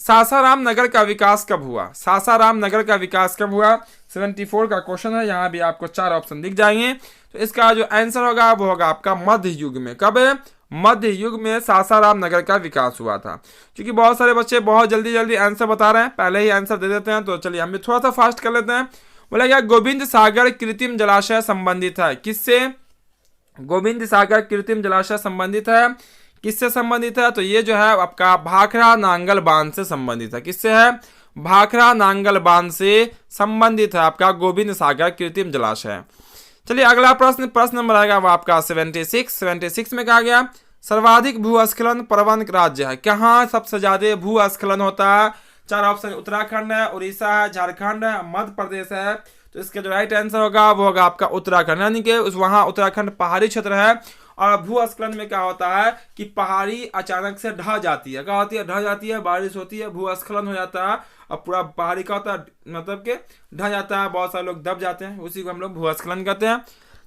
सासाराम नगर का विकास कब हुआ? सासाराम नगर का विकास कब हुआ? 74 का क्वेश्चन है। यहाँ भी आपको 4 ऑप्शन दिख जाएंगे। तो इसका जो आंसर होगा वो होगा आपका मध्य युग में। कब? मध्य युग में सासाराम नगर का विकास हुआ था। क्योंकि बहुत सारे बच्चे बहुत जल्दी जल्दी आंसर बता रहे हैं, पहले ही आंसर दे देते हैं, तो चलिए हम भी थोड़ा सा फास्ट कर लेते हैं। बोला क्या गोविंद सागर कृत्रिम जलाशय संबंधित है? किससे? गोविंद सागर कृत्रिम जलाशय संबंधित है। किससे संबंधित है? तो ये जो है आपका भाखड़ा नांगल बांध से संबंधित है। किससे है? भाखड़ा नांगल बांध से संबंधित है आपका गोविंद सागर कृत्रिम जलाशय। चलिए अगला प्रश्न नंबर आएगा वो आपका 76 में कहा गया सर्वाधिक भूस्खलन प्रवण राज्य है। कहाँ सबसे ज्यादा भूस्खलन होता है? 4 ऑप्शन उत्तराखंड है, उड़ीसा है, झारखंड है, मध्य प्रदेश है। तो इसका जो राइट आंसर होगा वो होगा आपका उत्तराखंड, यानी कि वहाँ उत्तराखंड पहाड़ी क्षेत्र है। और भूस्खलन में क्या होता है कि पहाड़ी अचानक से ढह जाती है। क्या होती है? ढह जाती है, बारिश होती है, भूस्खलन हो जाता है और पूरा पहाड़ी का होता है मतलब कि ढह जाता है, बहुत सारे लोग दब जाते हैं, उसी को हम लोग भूस्खलन कहते हैं।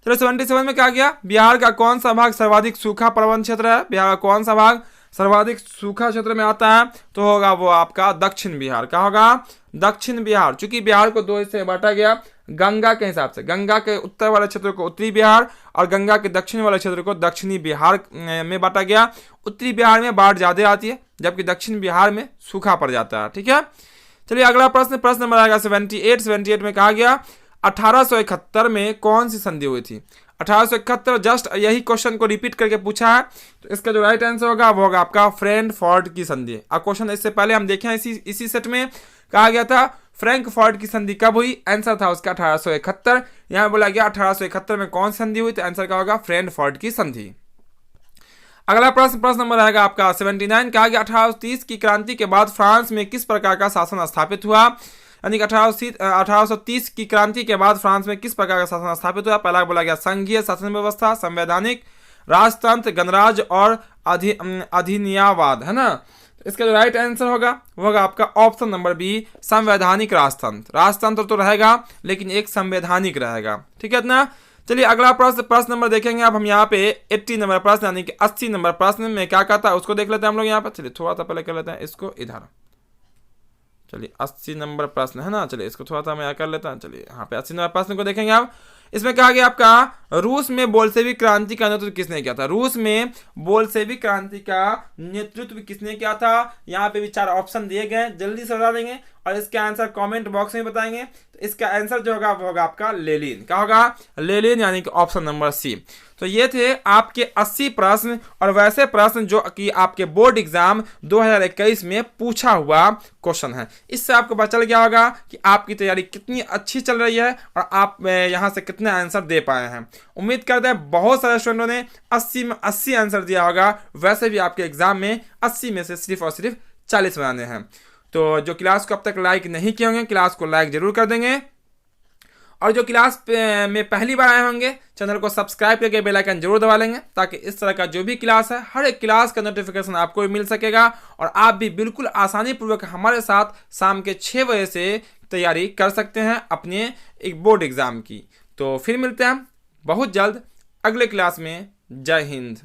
चलो 77 में क्या गया बिहार का कौन सा भाग सर्वाधिक सूखा प्रवण क्षेत्र है? बिहार का कौन सा भाग सर्वाधिक सूखा क्षेत्र में आता है? तो होगा वो आपका दक्षिण बिहार। क्या होगा? दक्षिण बिहार। चूंकि बिहार को 2 हिस्से में बांटा गया गंगा के हिसाब से, गंगा के उत्तर वाले क्षेत्र को उत्तरी बिहार और गंगा के दक्षिण वाले क्षेत्र को दक्षिणी बिहार में बांटा गया। उत्तरी बिहार में बाढ़ ज्यादा आती है जबकि दक्षिण बिहार में सूखा पड़ जाता है। ठीक है, चलिए अगला प्रश्न नंबर आएगा 78 में कहा गया 1871 में कौन सी संधि हुई थी? 1871 जस्ट यही क्वेश्चन को रिपीट करके पूछा है। तो इसका जो राइट आंसर होगा वो होगा आपका फ्रैंकफर्ट की संधि। अब क्वेश्चन इससे पहले हम देखें इसी सेट में कहा गया था फ्रैंकफर्ट की संधि कब हुई? आंसर था उसका 1871। यहाँ बोला गया 1871 में कौन संधि हुई? तो आंसर क्या होगा? फ्रैंकफर्ट की संधि। अगला प्रश्न नंबर आएगा आपका 79। कहा गया 1830 की क्रांति के बाद फ्रांस में किस प्रकार का शासन स्थापित हुआ? यानी कि 1830 की क्रांति के बाद फ्रांस में किस प्रकार का शासन स्थापित हुआ? पहला बोला गया संघीय शासन व्यवस्था, संवैधानिक, राजतंत्र, गणराज्य और अधिनियावाद, है ना। इसका जो राइट आंसर होगा वो होगा आपका ऑप्शन नंबर बी संवैधानिक राजतंत्र। राजतंत्र तो रहेगा लेकिन एक संवैधानिक रहेगा। ठीक है ना। चलिए अगला प्रश्न नंबर देखेंगे। अब हम यहाँ पे 80 नंबर प्रश्न यानी कि 80 नंबर प्रश्न में क्या कहता है उसको देख लेते हैं हम लोग यहाँ पर। चलिए थोड़ा सा पहले कर लेते हैं इसको इधर। चलिए 80 नंबर प्रश्न है ना, चलिए इसको थोड़ा सा मैं कर लेता हूँ। चलिए यहाँ पे 80 नंबर प्रश्न को देखेंगे आप। इसमें कहा गया आपका रूस में बोल्शेविक क्रांति का नेतृत्व किसने किया था? रूस में बोल्शेविक क्रांति का नेतृत्व किसने किया था? यहाँ पे भी 4 ऑप्शन दिए गए, जल्दी से बता देंगे और इसका आंसर कमेंट बॉक्स में बताएंगे। तो इसका आंसर जो होगा वो होगा आपका लेनिन। क्या होगा? लेनिन, यानी कि ऑप्शन नंबर सी। तो ये थे आपके 80 प्रश्न और वैसे प्रश्न जो कि आपके बोर्ड एग्जाम 2021 में पूछा हुआ क्वेश्चन है। इससे आपको पता चल गया होगा कि आपकी तैयारी कितनी अच्छी चल रही है और आप यहाँ से कितने आंसर दे पाए हैं। उम्मीद करते हैं बहुत सारे स्टूडेंटों ने 80 में 80 आंसर दिया होगा। वैसे भी आपके एग्जाम में 80 में से सिर्फ और सिर्फ 40 बनाने हैं। तो जो क्लास को अब तक लाइक नहीं किए होंगे क्लास को लाइक जरूर कर देंगे और जो क्लास में पहली बार आए होंगे चैनल को सब्सक्राइब करके बेल आइकन जरूर दबा लेंगे ताकि इस तरह का जो भी क्लास है हर एक क्लास का नोटिफिकेशन आपको मिल सकेगा और आप भी बिल्कुल आसानी पूर्वक हमारे साथ शाम के 6 बजे से तैयारी कर सकते हैं अपने एक बोर्ड एग्जाम की। तो फिर मिलते हैं बहुत जल्द अगले क्लास में। जय हिंद।